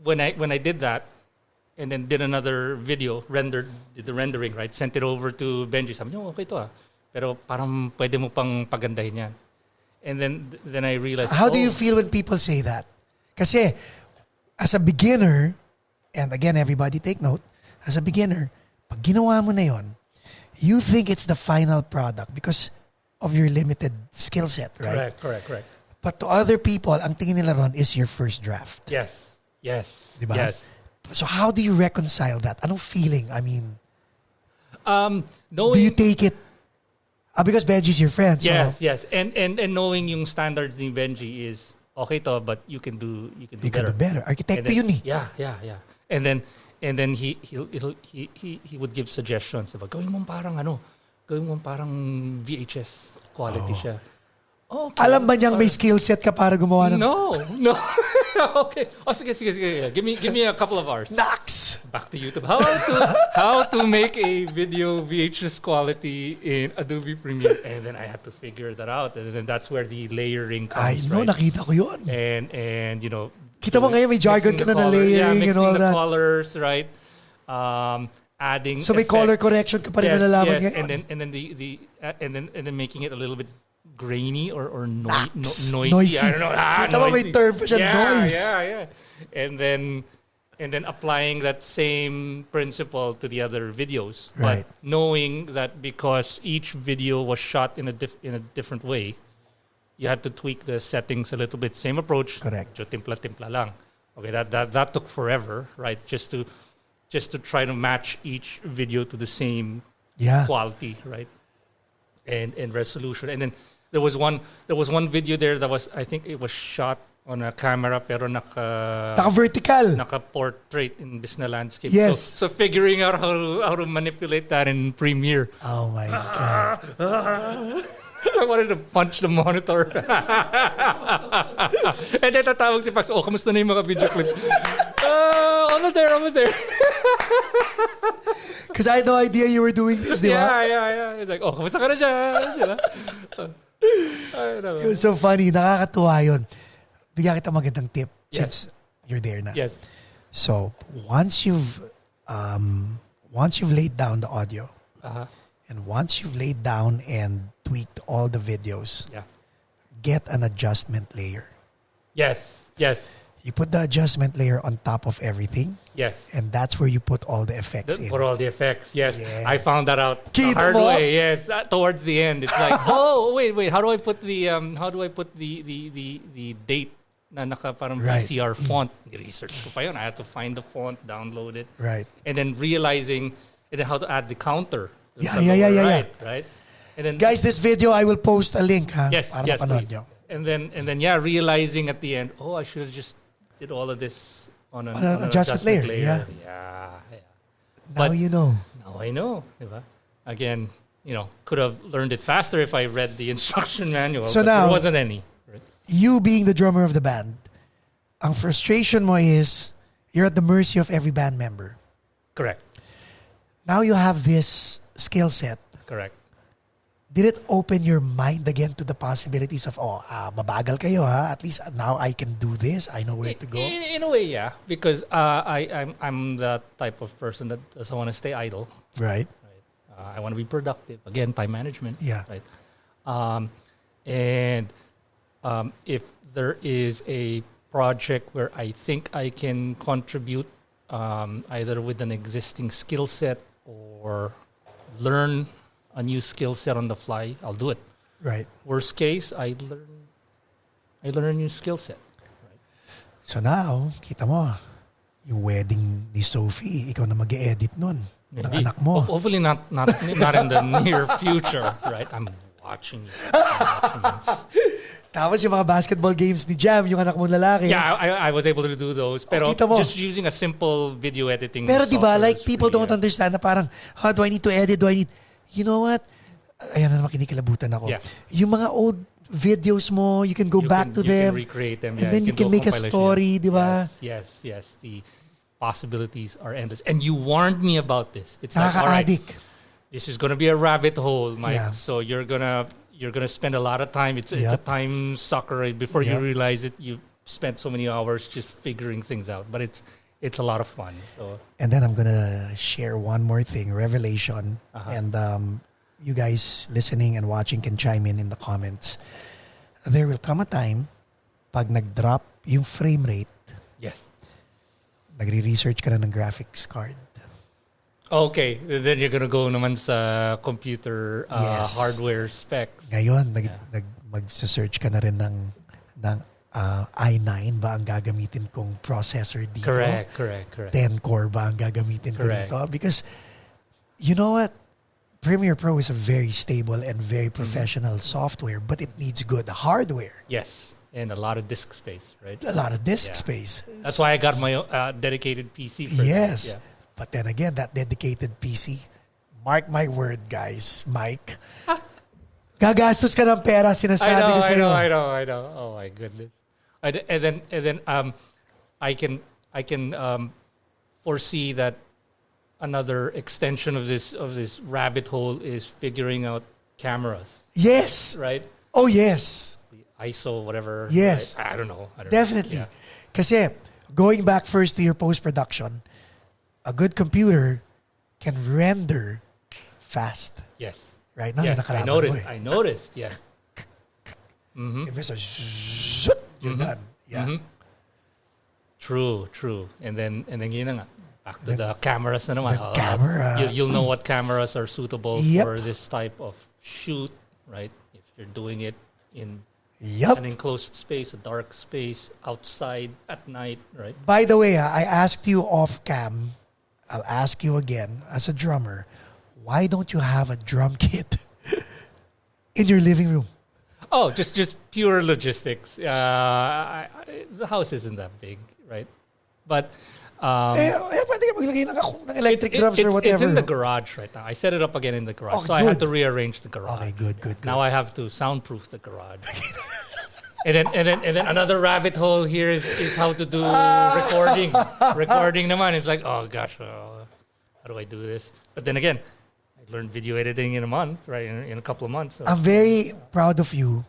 when I did that, and then did another video, did the rendering, right? Sent it over to Benji. Sabi niya, okay to pero parang pwede mo pang pagandahin yan. And then I realized, How do you feel when people say that? Kasi as a beginner, and again, everybody take note, as a beginner, pag ginawa mo na yon, you think it's the final product because of your limited skill set, right? Correct. But to other people, ang tingin nila ron is your first draft. Yes. Diba? Yes. So how do you reconcile that? Anong feeling? I mean, knowing, do you take it? Because Benji's your friend. So Yes. And knowing yung standards ni Benji is okay to, but you can do you better. can do better. Arkitekto then, yun eh. Yeah. And then he would give suggestions about gawin mo parang VHS quality siya. Okay. Alam ba niyang may skill set ka para gumawa ng... No. Okay. Sige. Give me a couple of hours. Knocks! Back to YouTube. How to make a video VHS quality in Adobe Premiere, and then I had to figure that out, and then that's where the layering comes. Ay, no, right? nakita ko yun. And you know. Kita mo ngayon may jargon ka na layering and all that. Mixing the colors, right? Adding. So may color correction ka pa rin nalalaman yes. ngayon. And then making it a little bit grainy or noisy. Noisy. I don't know. Kita mo may term pa siya, noise. Yeah. And then applying that same principle to the other videos, Right. but knowing that because each video was shot in a different way, you had to tweak the settings a little bit. Same approach. Correct. Jo timpla lang. Okay, that took forever, right? Just to try to match each video to the same quality, right? And resolution. And then there was one video there that was, I think it was shot on a camera pero vertical. Naka-portrait in business landscape. Yes. So figuring out how to manipulate that in Premiere. Oh my God. I wanted to punch the monitor. And then tatawag si Pax, kamusta na yung mga video clips? Almost there. Because I had no idea you were doing this, di ba? Yeah. It's like, kamusta ka na dyan? It was so funny. Nakakatuwa yun. Bigyan kita magandang tip since you're there na. Yes. So, once you've laid down the audio, and once you've laid down and tweaked all the videos, get an adjustment layer. Yes. You put the adjustment layer on top of everything. Yes. And that's where you put all the effects in. For all the effects, yes. I found that out the Kita hard mo? way. Yes, towards the end, it's like, wait. How do I put the date na naka parang Right. VCR font? Research ko pa yun. I had to find the font, download it, Right. and then realizing and then how to add the counter. Yeah. Right. And then Guys, this video, I will post a link, ha? yes, para please. mapanood nyo. And then realizing at the end, I should have just did all of this on an adjustment layer. Yeah. Now you know. Now I know. Diba? Again, could have learned it faster if I read the instruction manual. So but now, there wasn't any. Right? You being the drummer of the band, ang frustration mo is you're at the mercy of every band member. Correct. Now you have this skill set. Correct. Did it open your mind again to the possibilities of, mabagal kayo, ha? At least now I can do this. I know where to go. In a way, yeah. Because I'm the type of person that doesn't want to stay idle. Right. I want to be productive. Again, time management. Yeah. Right. And if there is a project where I think I can contribute either with an existing skill set or learn a new skill set on the fly, I'll do it. Right. Worst case, I learn a new skill set. Right. So now, kita mo, yung wedding ni Sophie, ikaw na mag-e-edit nun. Ng Maybe. anak mo. Hopefully not in the near future, right? I'm watching you. Tapos yung mga basketball games ni Jam, yung anak mong lalaki. Yeah, I was able to do those. Pero kita mo. just using a simple video editing Pero di ba, software like is people pretty, don't understand na parang, how do I need to edit? You know what? Ayan na naman kinikilabutan ako. Yeah. Yung mga old videos mo, you can go back to them. You can recreate them. And Yeah, then you can do make a compilation. story, di ba? Yes. The possibilities are endless. And you warned me about this. It's like, all right, Nakaka-addict. this is going to be a rabbit hole, Mike. Yeah. So you're gonna spend a lot of time. It's a Yep. time sucker. Right? Before you Yep. realize it, you spent so many hours just figuring things out. But it's a lot of fun. So And then I'm gonna share one more thing, revelation, and you guys listening and watching can chime in the comments. There will come a time, pag nag-drop yung frame rate, yes. nagre-research ka na ng graphics card. Okay, then you're gonna go naman sa computer Yes. hardware specs. Ngayon, mag-search ka na rin ng i9 ba ang gagamitin kong processor dito? Correct. 10 core ba ang gagamitin ko Correct. dito? Because, you know what? Premiere Pro is a very stable and very professional software, but it needs good hardware. Yes, and a lot of disk space, right? A lot of disk Yeah. space. That's why I got my dedicated PC for Yes. that. Yeah. But then again, that dedicated PC, mark my word, guys, Mike, gagastos ka ng pera, sinasabi ko sa'yo. I know. Oh my goodness. And then I can foresee that another extension of this rabbit hole is figuring out cameras, Yes. right? Oh, yes. The ISO, whatever. Yes. Right? I don't know. Definitely. Yeah. Kasi, going back first to your post-production, a good computer can render fast. Yes. Right now, Yes. yung nakalaban mo eh. I noticed. Yes. Imbes na zzzzt, you're done. Yeah. True. And then yun na nga. Back to the cameras na naman. The camera. You'll know what cameras are suitable Yep. for this type of shoot, right? If you're doing it in Yup. an enclosed space, a dark space, outside at night, right? By the way, I asked you off cam, I'll ask you again, as a drummer, why don't you have a drum kit in your living room? Oh, just pure logistics. The house isn't that big, right? But Pwede ka maglagay ng electric drums or whatever. it's in the garage right now. I set it up again in the garage, Oh, so I had good. to rearrange the garage. Okay, good. Now I have to soundproof the garage. and then another rabbit hole here is how to do recording. Recording naman. It's like, oh gosh, how do I do this? But then again, I learned video editing in a month, right? In a couple of months. So. I'm very proud of you.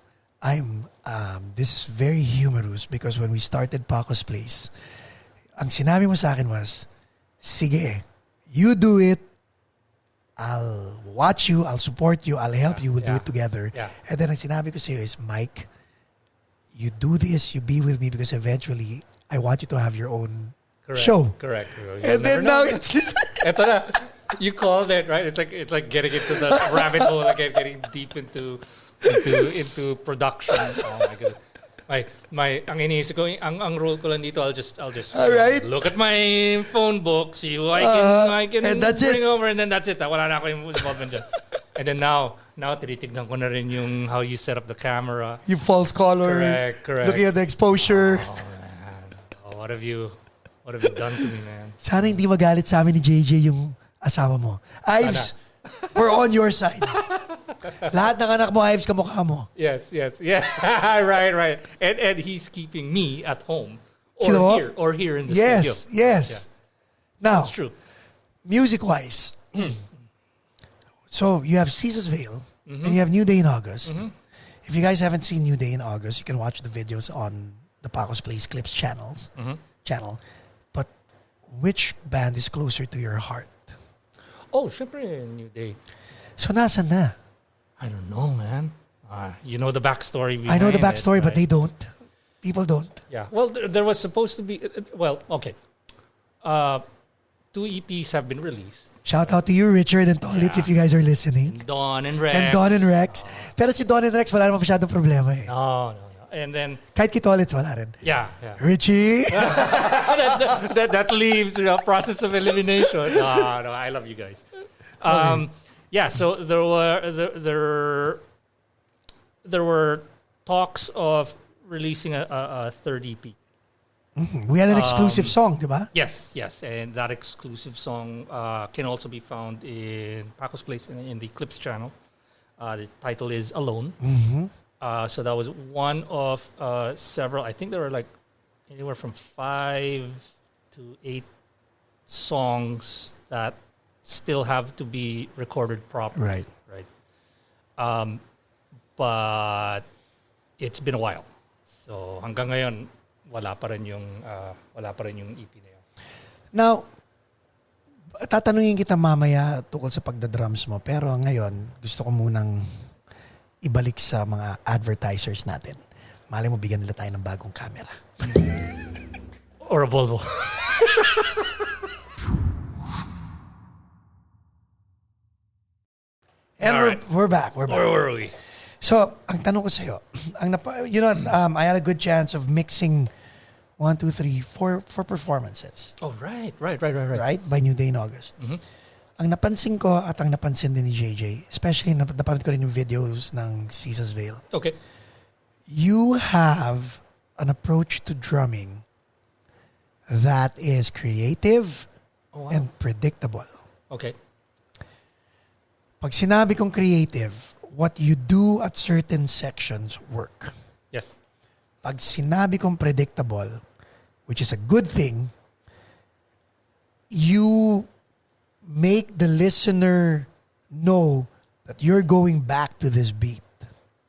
This is very humorous because when we started Paco's Place, ang sinabi mo sa akin was, sige, you do it, I'll watch you, I'll support you, I'll help you, we'll do Yeah. it together. Yeah. And then ang sinabi ko sa iyo is, Mike, you do this, you be with me because eventually I want you to have your own show. Correct. And then now it's just... Eto na. You called it, right? It's like getting into the rabbit hole again, getting deep into production. Oh my goodness. Ang iniisip ko, ang rule ko lang dito, I'll just All right. look at my phone book, see who I can and that's bring it. over, and then that's it. Wala na ako yung involvement dyan. And then now tinitignan ko na rin yung how you set up the camera. You false color. Correct. Looking at the exposure. Oh man, what have you done to me, man? Sana hindi magalit sa amin ni JJ yung asawa mo. Ives, we're on your side. Lahat ng anak mo, Ives, kamukha mo. Yes, yeah, right. And he's keeping me at home or here in the studio. Yes. Yeah. Now, That's true. music-wise, so you have Caesar's Veil and you have New Day in August. If you guys haven't seen New Day in August, you can watch the videos on the Paco's Place Clips channel. But which band is closer to your heart? Oh, syempre, New Day. So nasan na? I don't know, man. You know the backstory behind I know the it, backstory, but right? they don't. People don't. Yeah. Well, there was supposed to be... okay. 2 EPs have been released. Shout out to you, Richard and Tolitz, if you guys are listening. Dawn and Rex. And Don and Rex. Pero si Don and Rex, wala naman masyadong problema eh. No. And then... Kahit kay Tolitz, wala rin. Yeah. Richie! that leaves a process of elimination. No, I love you guys. Yeah, so there were talks of releasing a third EP. We had an exclusive song, di ba? Yes, and that exclusive song can also be found in Paco's Place in the Clips channel. The title is Alone. So that was one of several. I think there were like anywhere from 5 to 8 songs that still have to be recorded properly. Right. But it's been a while. So hanggang ngayon, wala pa rin yung EP na yun. Now, tatanungin kita mamaya tungkol sa pagdadrums mo. Pero ngayon, gusto ko munang ibalik sa mga advertisers natin. Malay mo, bigyan nila tayo ng bagong camera. Or a Volvo. And Alright. we're back. We're back. Where were we? So, ang tanong ko sa'yo, I had a good chance of mixing 1, 2, 3, 4 performances. Oh, right. Right? By New Day in August. Mhm. Ang napansin ko at ang napansin din ni JJ, especially napanood ko rin yung videos ng Caesar's Vale, Okay. you have an approach to drumming that is creative Oh, wow. and predictable. Okay. Pag sinabi kong creative, what you do at certain sections work. Yes. Pag sinabi kong predictable, which is a good thing, you make the listener know that you're going back to this beat.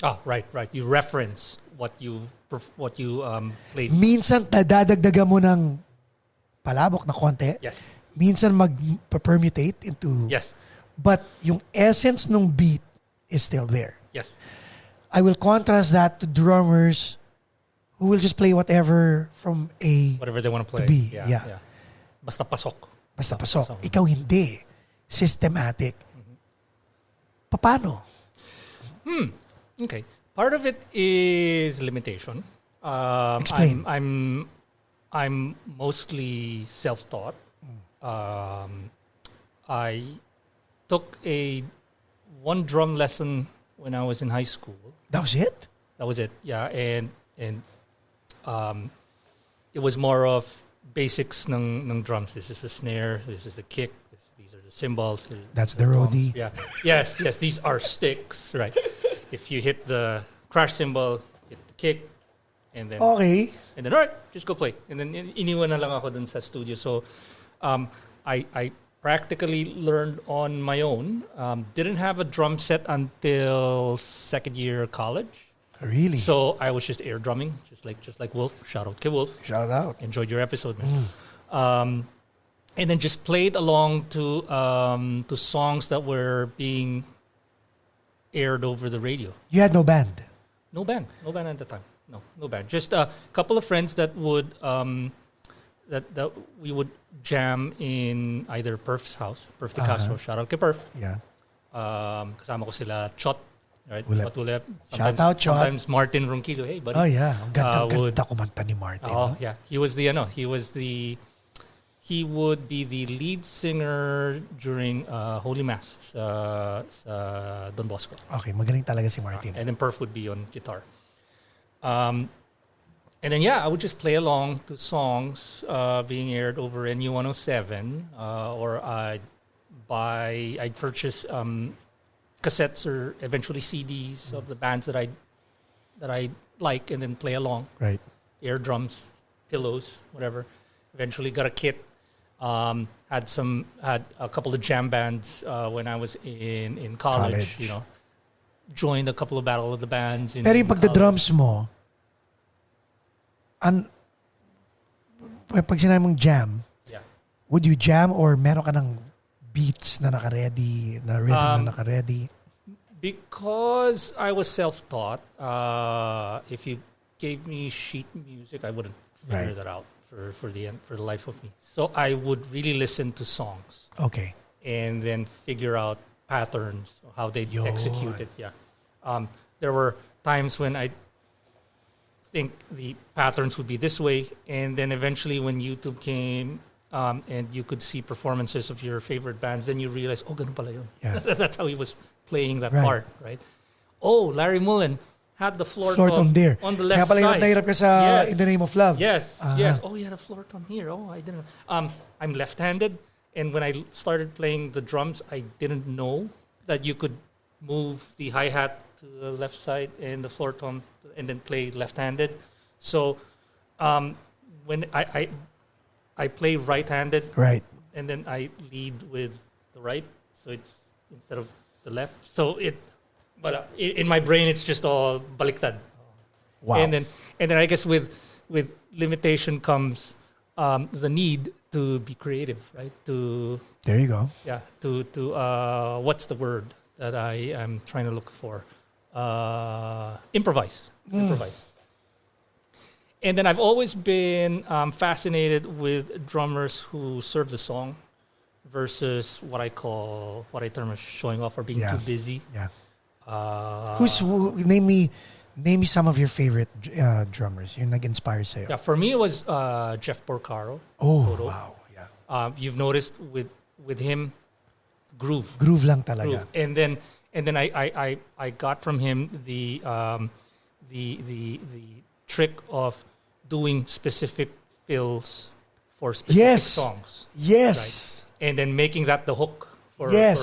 Ah, right. You reference what you played. Minsan, dadagdagan mo ng palabok na konti. Yes. Minsan, mag-permutate into... Yes. But yung essence ng beat is still there. Yes. I will contrast that to drummers who will just play whatever from A Whatever they want to play. to B. Yeah. Basta pasok. Basta pasok. Ikaw hindi. Systematic. Paano? Okay. Part of it is limitation. Explain. I'm mostly self-taught. I took one drum lesson when I was in high school. That was it? That was it. Yeah, and it was more of basics ng drums. This is the snare. This is the kick. These are the cymbals. That's the roadie. Yeah. Yes. These are sticks. Right. If you hit the crash cymbal, hit the kick, and then Okay. all right, just go play. And then iniwan na lang ako dun sa studio. So I practically learned on my own. Didn't have a drum set until second year college. Really? So I was just air drumming, just like Wolf. Shout out, K Wolf. Shout out. Enjoyed your episode, man. And then just played along to songs that were being aired over the radio. You had no band? No band at the time. No band. Just a couple of friends that would that we would jam in either Perf's house, Perf de Castro. Shout out kay Perf. Yeah. Kasama ko sila Chot, right? Ulep. Chot Ulep. Shout out, Chot. Sometimes Martin Ronquillo. Hey, buddy. Oh yeah. Ang would- ganda kumanta ni Martin. Oh no? yeah, he would be the lead singer during Holy Mass sa Don Bosco. Okay, magaling talaga si Martin. And then Perf would be on guitar. And then I would just play along to songs being aired over NU 107, or I'd purchase cassettes or eventually CDs of the bands that I like, and then play along. Right. Air drums, pillows, whatever. Eventually got a kit. Had a couple of jam bands when I was in college. You know, joined a couple of Battle of the Bands. Pero yung pagda-drums mo, pag sinabi mong jam, would you jam or meron ka ng beats na naka-ready, na rhythm na naka-ready? Because I was self-taught, if you gave me sheet music, I wouldn't figure that out for the life of me. So I would really listen to songs. Okay. And then figure out patterns, how they execute it. Yeah. There were times when I think the patterns would be this way, and then eventually when YouTube came and you could see performances of your favorite bands, then you realize, oh, ganun pala yun. Yeah. That's how he was playing that part, right? Oh, Larry Mullen had the floor tom there. on the left Kaya pala side. hirap na hirap ka sa In the Name of Love. Yes, yes. Oh, he had a floor tom here. Oh, I didn't know. I'm left-handed, and when I started playing the drums, I didn't know that you could move the hi-hat to the left side and the floor tom and then play left-handed. So when I play right-handed, Right. and then I lead with the right, so it's instead of the left. So in my brain, it's just all baliktad. Wow. And then I guess with with limitation comes the need to be creative, right? There you go. To what's the word that I am trying to look for? Improvise. Improvise. And then I've always been fascinated with drummers who serve the song versus what I term as showing off or being too busy. Yeah. Name me some of your favorite drummers. Yung nag-inspire sa'yo. Yeah, for me it was Jeff Porcaro. Oh, Toto. wow. Yeah. You've noticed with him, groove. Groove lang talaga. Groove. And then I got from him the trick of doing specific fills for specific songs. Yes. Right? And then making that the hook for the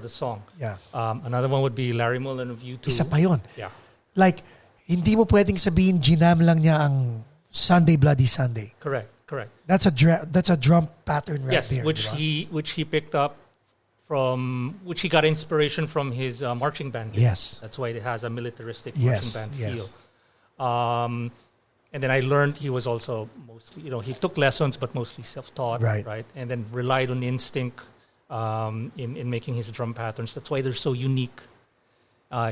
song. Yeah. Another one would be Larry Mullen of U2. Isa pa yun. Yeah. Like, hindi mo pwedeng sabihin ginam lang niya ang Sunday Bloody Sunday. Correct. That's a drum pattern right there. Yes, which he picked up from, which he got inspiration from his marching band. Yes. That's why it has a militaristic marching band feel. And then I learned he was also mostly, he took lessons, but mostly self-taught. Right. And then relied on instinct in making his drum patterns. That's why they're so unique.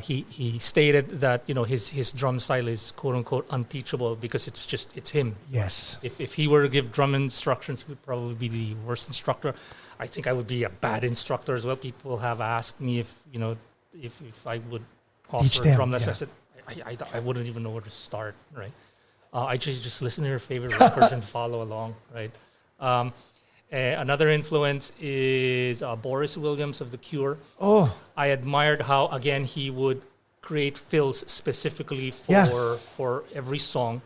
He stated that his drum style is quote unquote unteachable because it's him. Yes. If he were to give drum instructions, he would probably be the worst instructor. I think I would be a bad instructor as well. People have asked me if I would offer drum lessons. I said I wouldn't even know where to start. Right. I just listen to your favorite records and follow along. Right. Another influence is Boris Williams of The Cure. Oh. I admired how, again, he would create fills specifically for every song.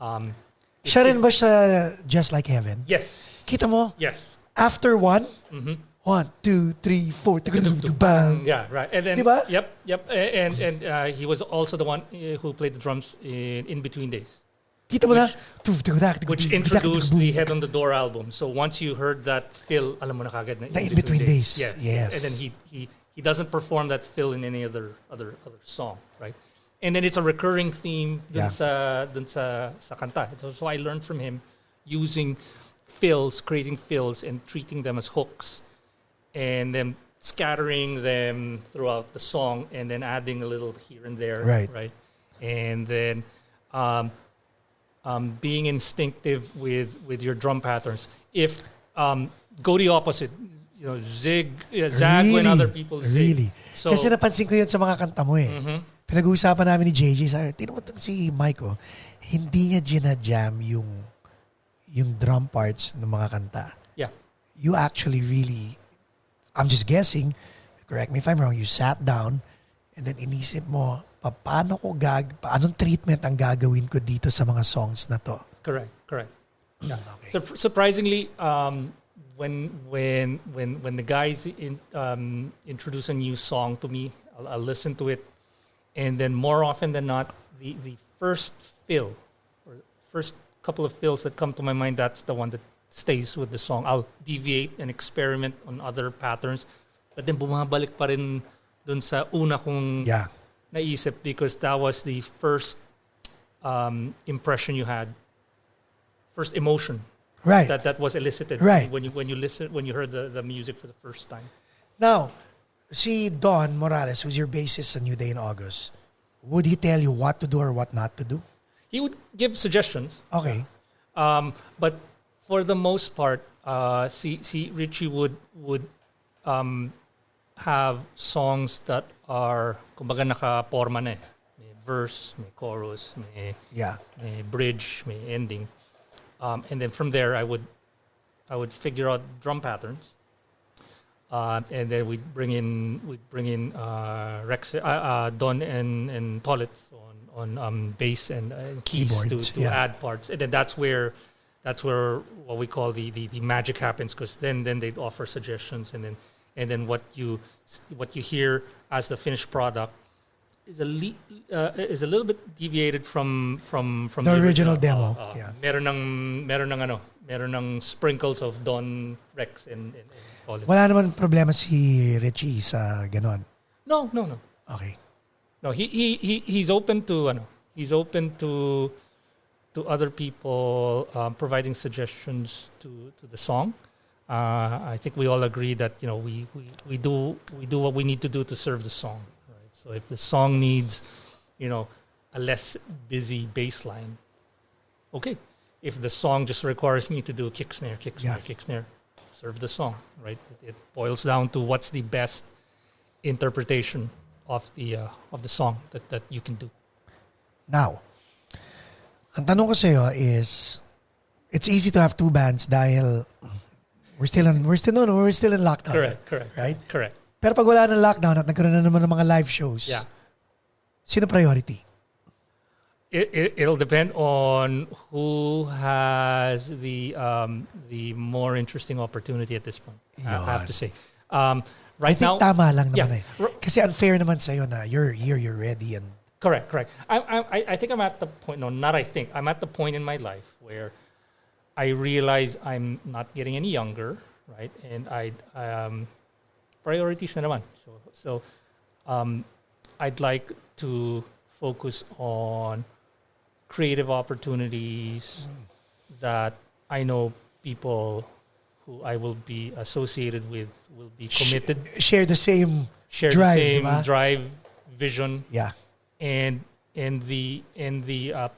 Siya rin ba siya Just Like Heaven? Yes. Kita mo? Yes. After one, 1, 2, 3, 4, bang. Yeah, right. And then, diba? Yep. And he was also the one who played the drums in Between Days. Kita mo na? Which introduced the Head on the Door album. So once you heard that fill, alam mo na kagad na In Between Days. Yes. And then he doesn't perform that fill in any other song, right? And then it's a recurring theme dun sa kanta. So I learned from him using fills, creating fills and treating them as hooks and then scattering them throughout the song and then adding a little here and there, right? And then being instinctive with your drum patterns. If go the opposite, zag when other people zig. Really? So, kasi napansin ko yun sa mga kanta mo eh. Pinag-uusapan namin ni JJ, sabi, tingnan mo si Mike, hindi niya ginajam yung drum parts ng mga kanta. Yeah. You actually really, I'm just guessing, correct me if I'm wrong, you sat down and then inisip mo, anong treatment ang gagawin ko dito sa mga songs na to? Correct. Yeah. Okay. Surprisingly, when the guys introduce a new song to me, I'll listen to it, and then more often than not, the first fill or first couple of fills that come to my mind, that's the one that stays with the song. I'll deviate and experiment on other patterns, but then bumabalik pa rin dun sa una kong naisip because that was the first impression you had, first emotion. Right. That was elicited when you heard the music for the first time. Now, si Don Morales, who's your bassist in New Day in August, would he tell you what to do or what not to do? He would give suggestions. Okay. But for the most part, si Richie would have songs that are kumbaga naka-porma na eh. May verse, may chorus, may bridge, may ending. And then from there, I would figure out drum patterns, and then we'd bring in Rex, Don and Tolet on bass and keys to add parts, and then that's where what we call the magic happens, because then they'd offer suggestions, and then what you hear as the finished product is a little bit deviated from the original demo. Meron ng sprinkles of Don, Rex and Tolet. Wala naman problema si Richie sa ganon. No. Okay. No, he's open to He's open to other people providing suggestions to the song. I think we all agree that we do what we need to do to serve the song. Right? So if the song needs a less busy bass line, okay. If the song just requires me to do kick snare, serve the song. Right? It boils down to what's the best interpretation of the song that you can do. Now, ang tanong ko sa'yo is, it's easy to have two bands dahil we're still in lockdown. Correct. Right? Correct. Pero pag wala ng lockdown at nagkaroon na naman ng mga live shows, sino priority? It'll depend on who has the more interesting opportunity at this point. I have to say. Right I think now, tama lang naman eh. Kasi unfair naman sa'yo na you're here, you're ready. And Correct. I think I'm at the point, I'm at the point in my life where I realize I'm not getting any younger, right? And priorities na naman. So I'd like to focus on creative opportunities that I know people who I will be associated with will be committed. Share the same drive, the same diba? drive, vision. Yeah. And the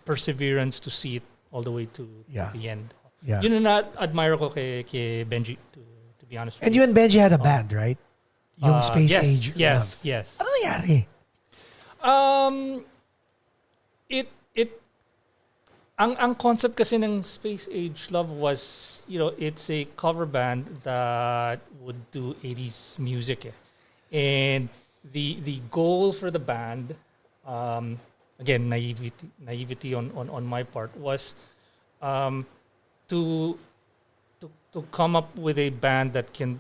perseverance to see it all the way to the end. Yeah. Yun na admire ko kay Benji, to be honest with And you and Benji had a band, right? Yung Space Age. Yes. Ano nangyari? Ang concept kasi ng Space Age Love was, it's a cover band that would do 80s music. And the goal for the band, again, naivety on my part, was to come up with a band that can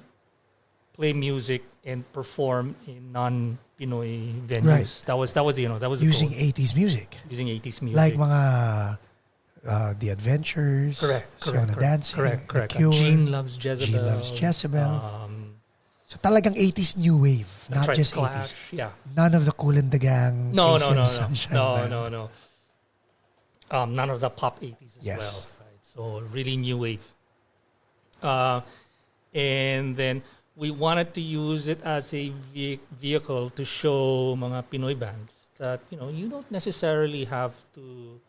play music and perform in non-Pinoy venues. Right. That was the Using goal. 80s music. Using 80s music. Like mga The Adventures, Siona Dancing, correct. The Cure, Gene Loves Jezebel. Gene Loves Jezebel. So talagang 80s new wave, not right, just Clash, 80s. Yeah. None of the Kool and the Gang. No. Sunshine Band. No. None of the pop 80s as Yes. well. Right? So really new wave. And then we wanted to use it as a vehicle to show mga Pinoy bands that you don't necessarily have to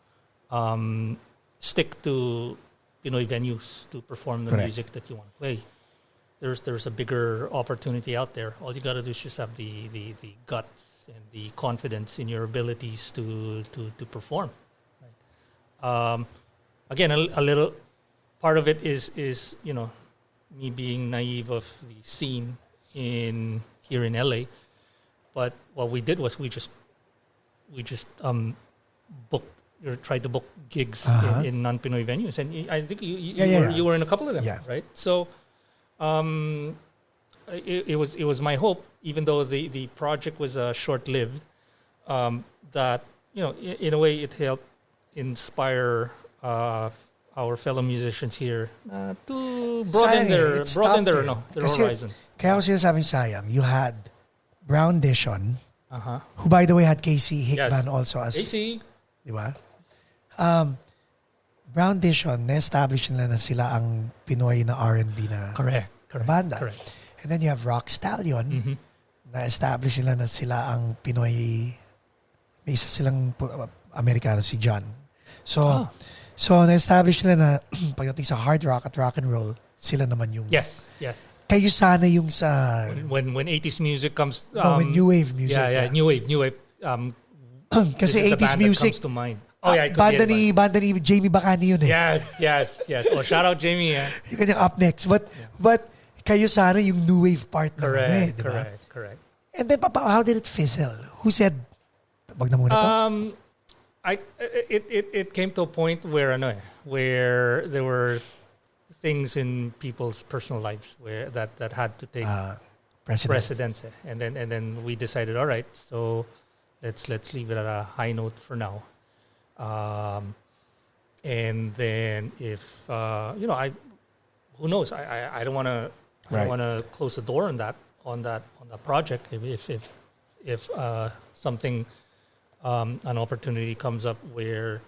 stick to Pinoy venues to perform the Correct. music that you want to play. There's a bigger opportunity out there. All you got to do is just have the guts and the confidence in your abilities to perform. Right? Again, a little part of it is me being naive of the scene here in LA, but what we did was we just booked or tried to book gigs in non-Pinoy venues, and I think you were in a couple of them, right? So it was my hope, even though the project was short-lived, that in a way it helped inspire our fellow musicians here to broaden their horizons. Kaya ako sinasabing sayang, you had Brown Dishon, who by the way had Casey Hickman also as... Casey. Di ba? Brown Dishon, na-establish nila na sila ang Pinoy na R&B na banda. Correct. And then you have Rock Stallion, na-establish nila na sila ang Pinoy, may isa silang Amerikano, si John. So na-establish nila na pagdating sa hard rock at rock and roll, sila naman yung... Yes. Kayo sana yung sa... When 80s music comes... when new wave music. Yeah, new wave. Kasi 80s music... That comes to mind. Oh yeah, banda ni Jamie Bacani yun eh. Yes. Oh, shout out Jamie. Yung kanyang up next. But kayo sana yung new wave part naman eh, diba? Correct. And then, Papa, how did it fizzle? Who said, wag na muna to? It came to a point where there were things in people's personal lives where that had to take precedence. And then we decided, all right, so let's leave it at a high note for now. And then if who knows? I don't want to close the door on that project. If something an opportunity comes up where,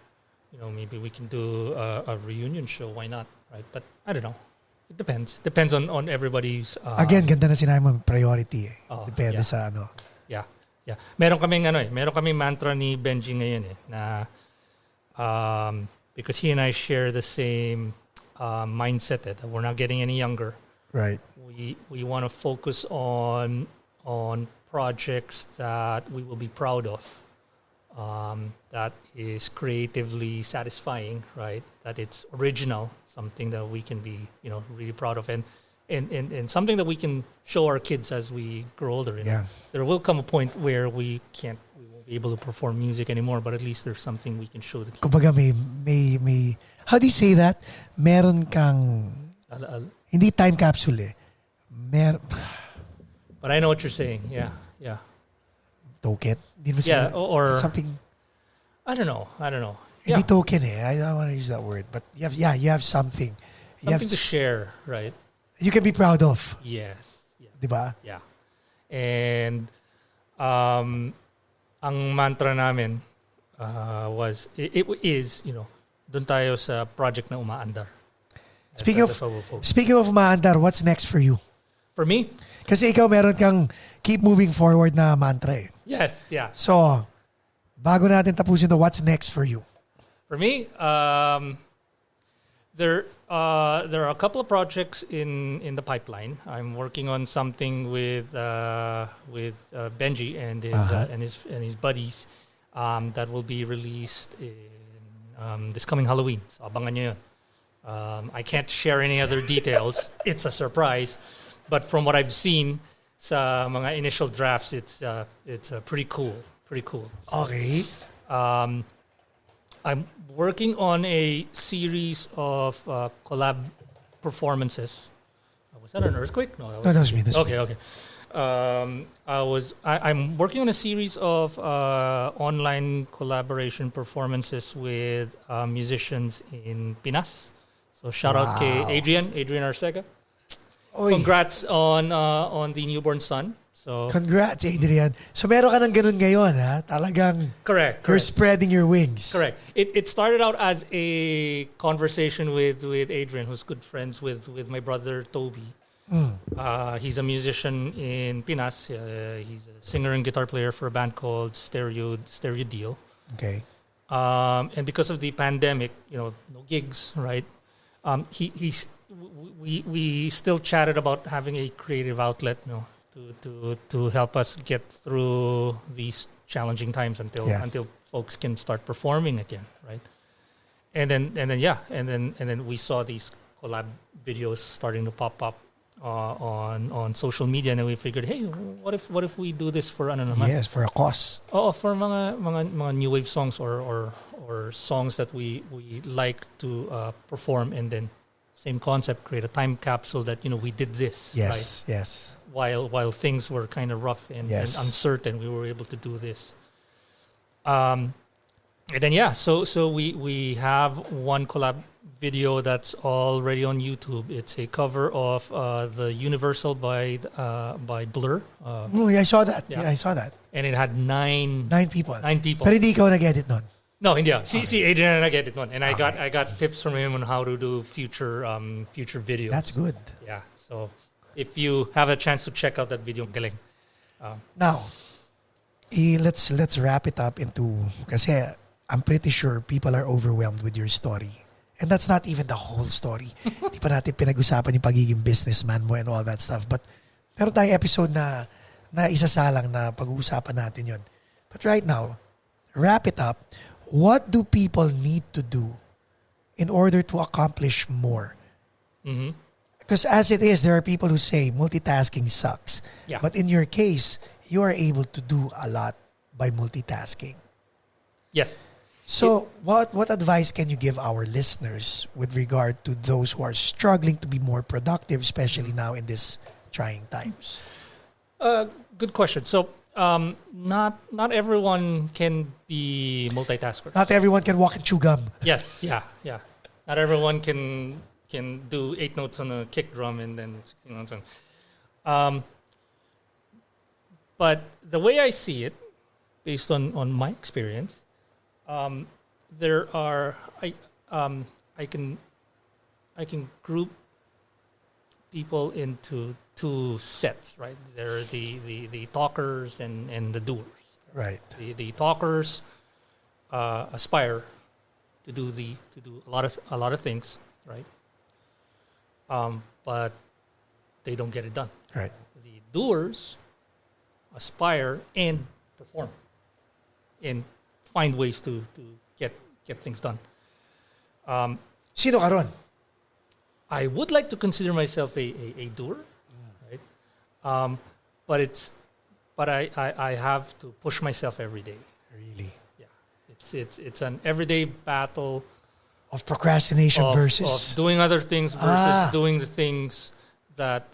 maybe we can do a reunion show, why not, right? But I don't know. It depends. Depends on everybody's... Again, ganda na sinabi mo, priority eh. Oh, Depende yeah. sa ano. Yeah. Yeah. Meron kaming mantra ni Benji ngayon na because he and I share the same mindset that we're not getting any younger. Right. We want to focus on projects that we will be proud of. That is creatively satisfying, right? That it's original, something that we can be, really proud of, and something that we can show our kids as we grow older. Yeah. There will come a point where we won't be able to perform music anymore, but at least there's something we can show the kids. Kumbaga may how do you say that? Meron kang hindi time capsule eh. But I know what you're saying. Yeah. Token? Hindi ba Yeah, sila- or something. I don't know. Hindi token eh. I don't want to use that word, but you have something. You have Something to share, right? You can be proud of. Yes. Yeah. Diba? Yeah. And ang mantra namin was it is, doon tayo sa project na umaandar. Speaking That's what we'll focus. of maandar, what's next for you? For me? Kasi ikaw meron kang keep moving forward na mantra eh. Yes, yeah. So, bago natin tapusin to, what's next for you? For me, there are a couple of projects in the pipeline. I'm working on something with Benji and his buddies that will be released in this coming Halloween. So abangan nyo yun. I can't share any other details. It's a surprise, but from what I've seen sa mga initial drafts, it's pretty cool. Pretty cool. Okay. I'm working on a series of collab performances. Was that an earthquake? No, No, that was me. Okay. I'm working on a series of online collaboration performances with musicians in Pinas. So shout out kay Adrian Arcega. Oy. Congrats on the newborn son. So Congrats, Adrian. So meron ka ng ganun ngayon, ha? Talagang correct. you're spreading your wings. Correct. It started out as a conversation with Adrian, who's good friends with my brother Toby. He's a musician in Pinas. He's a singer and guitar player for a band called Stereo Deal. Okay. And because of the pandemic, no gigs, right? We still chatted about having a creative outlet, to help us get through these challenging times until folks can start performing again, right? And then we saw these collab videos starting to pop up on social media, and then we figured, hey, what if we do this for ano naman? Yes, for a cause. Oh, for mga new wave songs or songs that we like to perform, and then same concept, create a time capsule that we did this. Yes, right? yes. While things were kind of rough and uncertain, we were able to do this. And then so we have one collab video that's already on YouTube. It's a cover of the Universal by Blur. I saw that. Yeah, I saw that. And it had nine people. Pero hindi ikaw nag-edit nun. No, hindi. Si Adrian and I get it one, and I got tips from him on how to do future videos. That's good. Yeah. So if you have a chance to check out that video, galing. Now, let's wrap it up into, kasi I'm pretty sure people are overwhelmed with your story. And that's not even the whole story. Di pa natin pinag-usapan yung pagiging businessman mo and all that stuff. But meron tayong episode na isasalang na pag-uusapan natin yon. But right now, wrap it up. What do people need to do in order to accomplish more? Mm-hmm. Because as it is, there are people who say multitasking sucks. Yeah. But in your case, you are able to do a lot by multitasking. Yes. So what advice can you give our listeners with regard to those who are struggling to be more productive, especially now in these trying times? Good question. So not everyone can be multitaskers. Not everyone can walk and chew gum. Yes. Yeah. Not everyone can do 8 notes on a kick drum and then 16 notes on. But the way I see it, based on my experience, there are I can group people into two sets, right? There are the talkers and the doers. Right. The talkers aspire to do a lot of things, right? But they don't get it done. Right. The doers aspire and perform and find ways to get things done. Sino ka ron? I would like to consider myself a doer, right? But I have to push myself every day. Really? Yeah, it's an everyday battle Of procrastination of versus doing other things versus doing the things that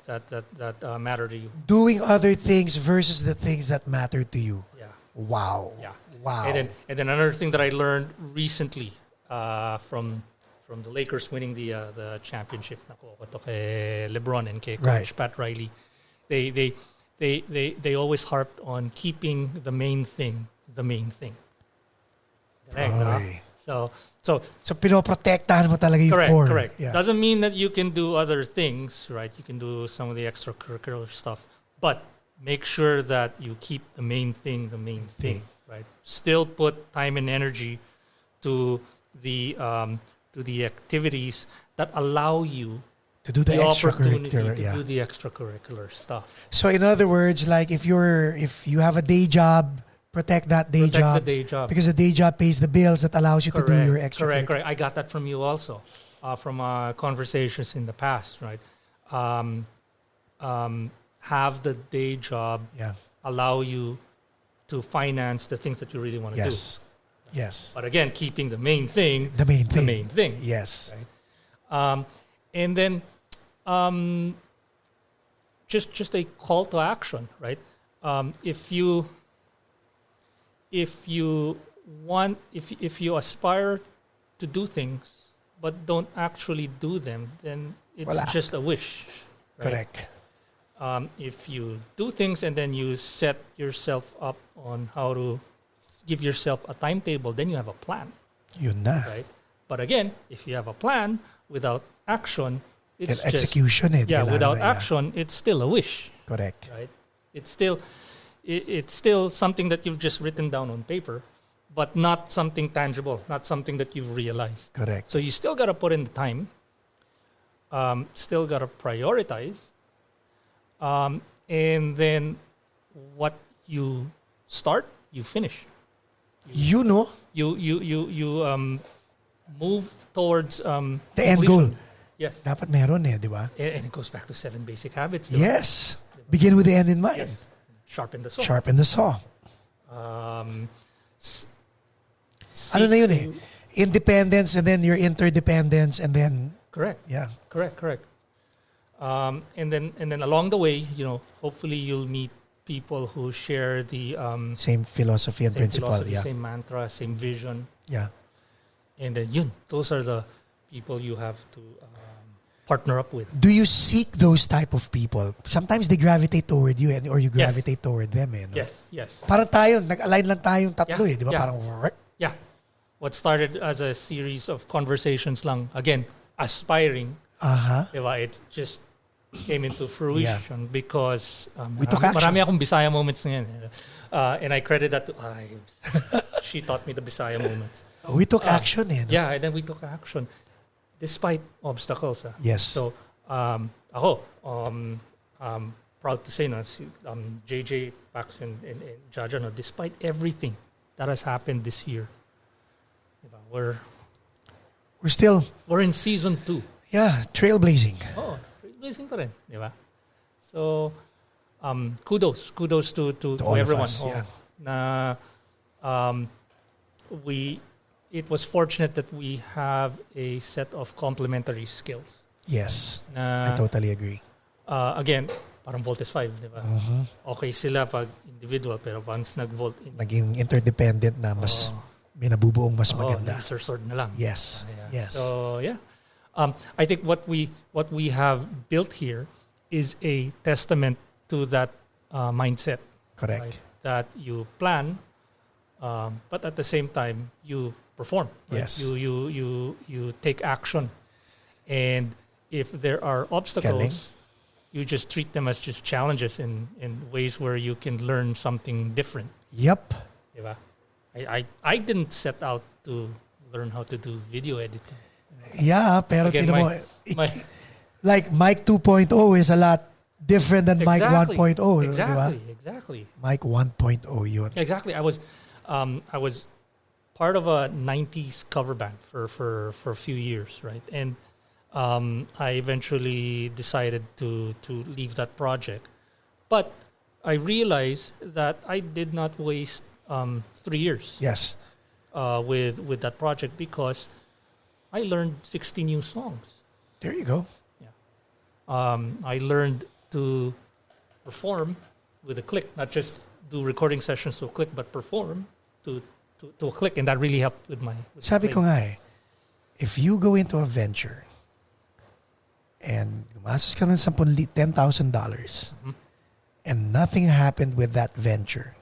matter to you. doing other things versus the things that matter to you. Yeah, Wow. yeah. Wow. And then another thing that I learned recently from the Lakers winning the championship, nako, ito kay LeBron and kay Coach Right. Pat Riley, they always harped on keeping the main thing the main thing. Correct, no? Oy. So pinoprotektahan mo talaga yung core. correct. Yeah. Doesn't mean that you can do other things, right? You can do some of the extracurricular stuff, but make sure that you keep the main thing the main thing, right? Still put time and energy to the activities that allow you To do the opportunity extracurricular. to Yeah. do the extracurricular stuff. So in other words, like if you have a day job, protect that day Protect job. the day job. Because the day job pays the bills that allows you to do your extracurricular. Correct. I got that from you also, from conversations in the past, right? Have the day job Yeah. allow you to finance the things that you really want to do. Yes. Yes. But again, keeping the main thing The main the thing. main thing. Yes. Right? And then just a call to action, right? If you aspire to do things but don't actually do them, then it's Wala. just a wish. Right? Correct. If you do things and then you set yourself up on how to give yourself a timetable, then you have a plan, Yun na. right? But again, if you have a plan without action, it's And execution just, kailangan without na, yeah. action, it's still a wish, Correct. right? It's still something that you've just written down on paper, but not something tangible, not something that you've realized. Correct. So you still got to put in the time, still got to prioritize, and then what you start, you finish. You know, You move towards the end goal. Yes, Dapat meron di ba? and it goes back to 7 basic habits. Yes. Begin with the end in mind. Yes. Sharpen the saw. Sharpen the saw. Ano na yun eh? Independence and then your interdependence and then, Correct. yeah. Correct. And then along the way, hopefully you'll meet people who share the Same philosophy and same principle. philosophy, Yeah. same mantra, same vision. Yeah. And then those are the people you have to partner up with. Do you seek those type of people? Sometimes they gravitate toward you or you Yes. gravitate toward them. No? Yes. Parang tayo, nag-align lang tayong tatlo Yeah, di ba? yeah. Parang, Yeah. What started as a series of conversations lang, again, aspiring, aha. diba? It just came into fruition because We took action. marami akong Bisaya moments ngayon. And I credit that to Ives. She taught me the Bisaya moments. We took action no? Yeah, and then we took action despite obstacles. Yes. So, ako, proud to say, JJ, Pax, and Jaja, despite everything that has happened this year, diba, we're in season 2. Yeah, trailblazing. Oh, trailblazing pa rin, di ba? So, kudos to all of everyone. us, yeah. Na it was fortunate that we have a set of complementary skills. Yes. Na, I totally agree. again, parang Volt is 5, di ba? Mhm. Okay sila pag individual, pero once nag-Volt, Naging interdependent na mas may nabubuong mas maganda. laser sword na lang. Yes. Yeah. Yes. So yeah, I think what we have built here is a testament to that mindset. Correct. Right? That you plan, but at the same time, you perform. Right? Yes. You take action, and if there are obstacles, you just treat them as just challenges in ways where you can learn something different. Yep. Diba? I didn't set out to learn how to do video editing. Yeah, pero Again, tingnan mo, my- like Mic 2.0 is a lot different than Mic 1.0. Exactly, Diba? exactly. Mic 1.0 yun. Exactly. I was part of a 90s cover band for a few years, right? And I eventually decided to leave that project. But I realized that I did not waste 3 years Yes. with that project because I learned 60 new songs. There you go. I learned to perform with a click, not just do recording sessions to a click, but perform to a click, and that really helped with my. Sabi ko nga eh, if you go into a venture and gumastos ka ng $10,000 and nothing happened with that venture,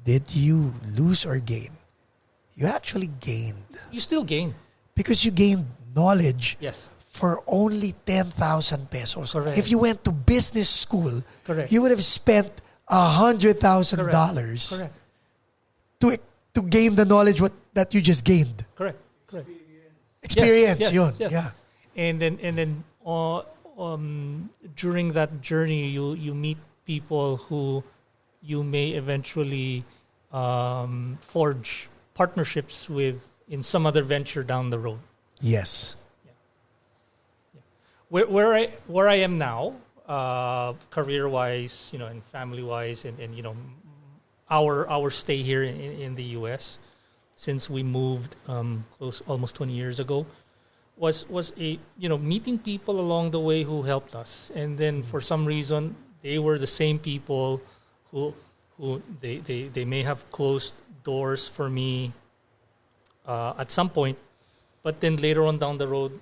did you lose or gain? You actually gained You still gain. because you gained knowledge Yes. for only 10,000 pesos. Correct. If you went to business school, Correct. you would have spent $100,000 Correct. to gain the knowledge that you just gained. Correct. Correct. Experience, Yes, yun. yes. Yeah. And then during that journey, you meet people who you may eventually forge partnerships with in some other venture down the road. Yes. Where I am now, career wise, and family wise, and our stay here in the U.S. since we moved almost 20 years ago was a meeting people along the way who helped us, and then for some reason they were the same people who they may have closed doors for me at some point, but then later on down the road,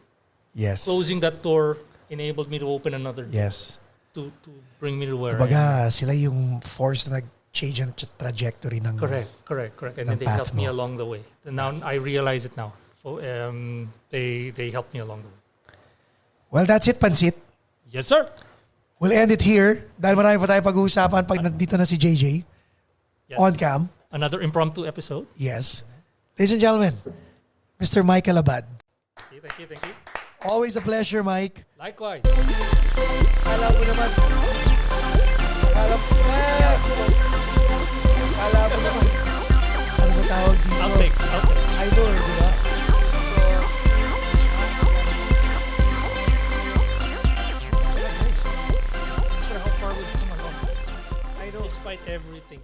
Yes. closing that door enabled me to open another door Yes. to bring me to where I am. Kumbaga, sila yung force na nag-change ang trajectory ng... Correct. And ng then they path helped me mo. along the way. And now I realize it now. So, they helped me along the way. Well, that's it, Pansit. Yes, sir. We'll end it here dahil marami pa tayo pag-uusapan pag nandito na si JJ Yes. on cam. Another impromptu episode. Yes. Ladies and gentlemen, Mr. Michael Abad. Thank you. Always a pleasure, Mike. Likewise. Akala mo naman. Akala mo naman. Ano ba tawag dito? Outtake. Idol, di ba? How far we've come along. I know. Despite everything,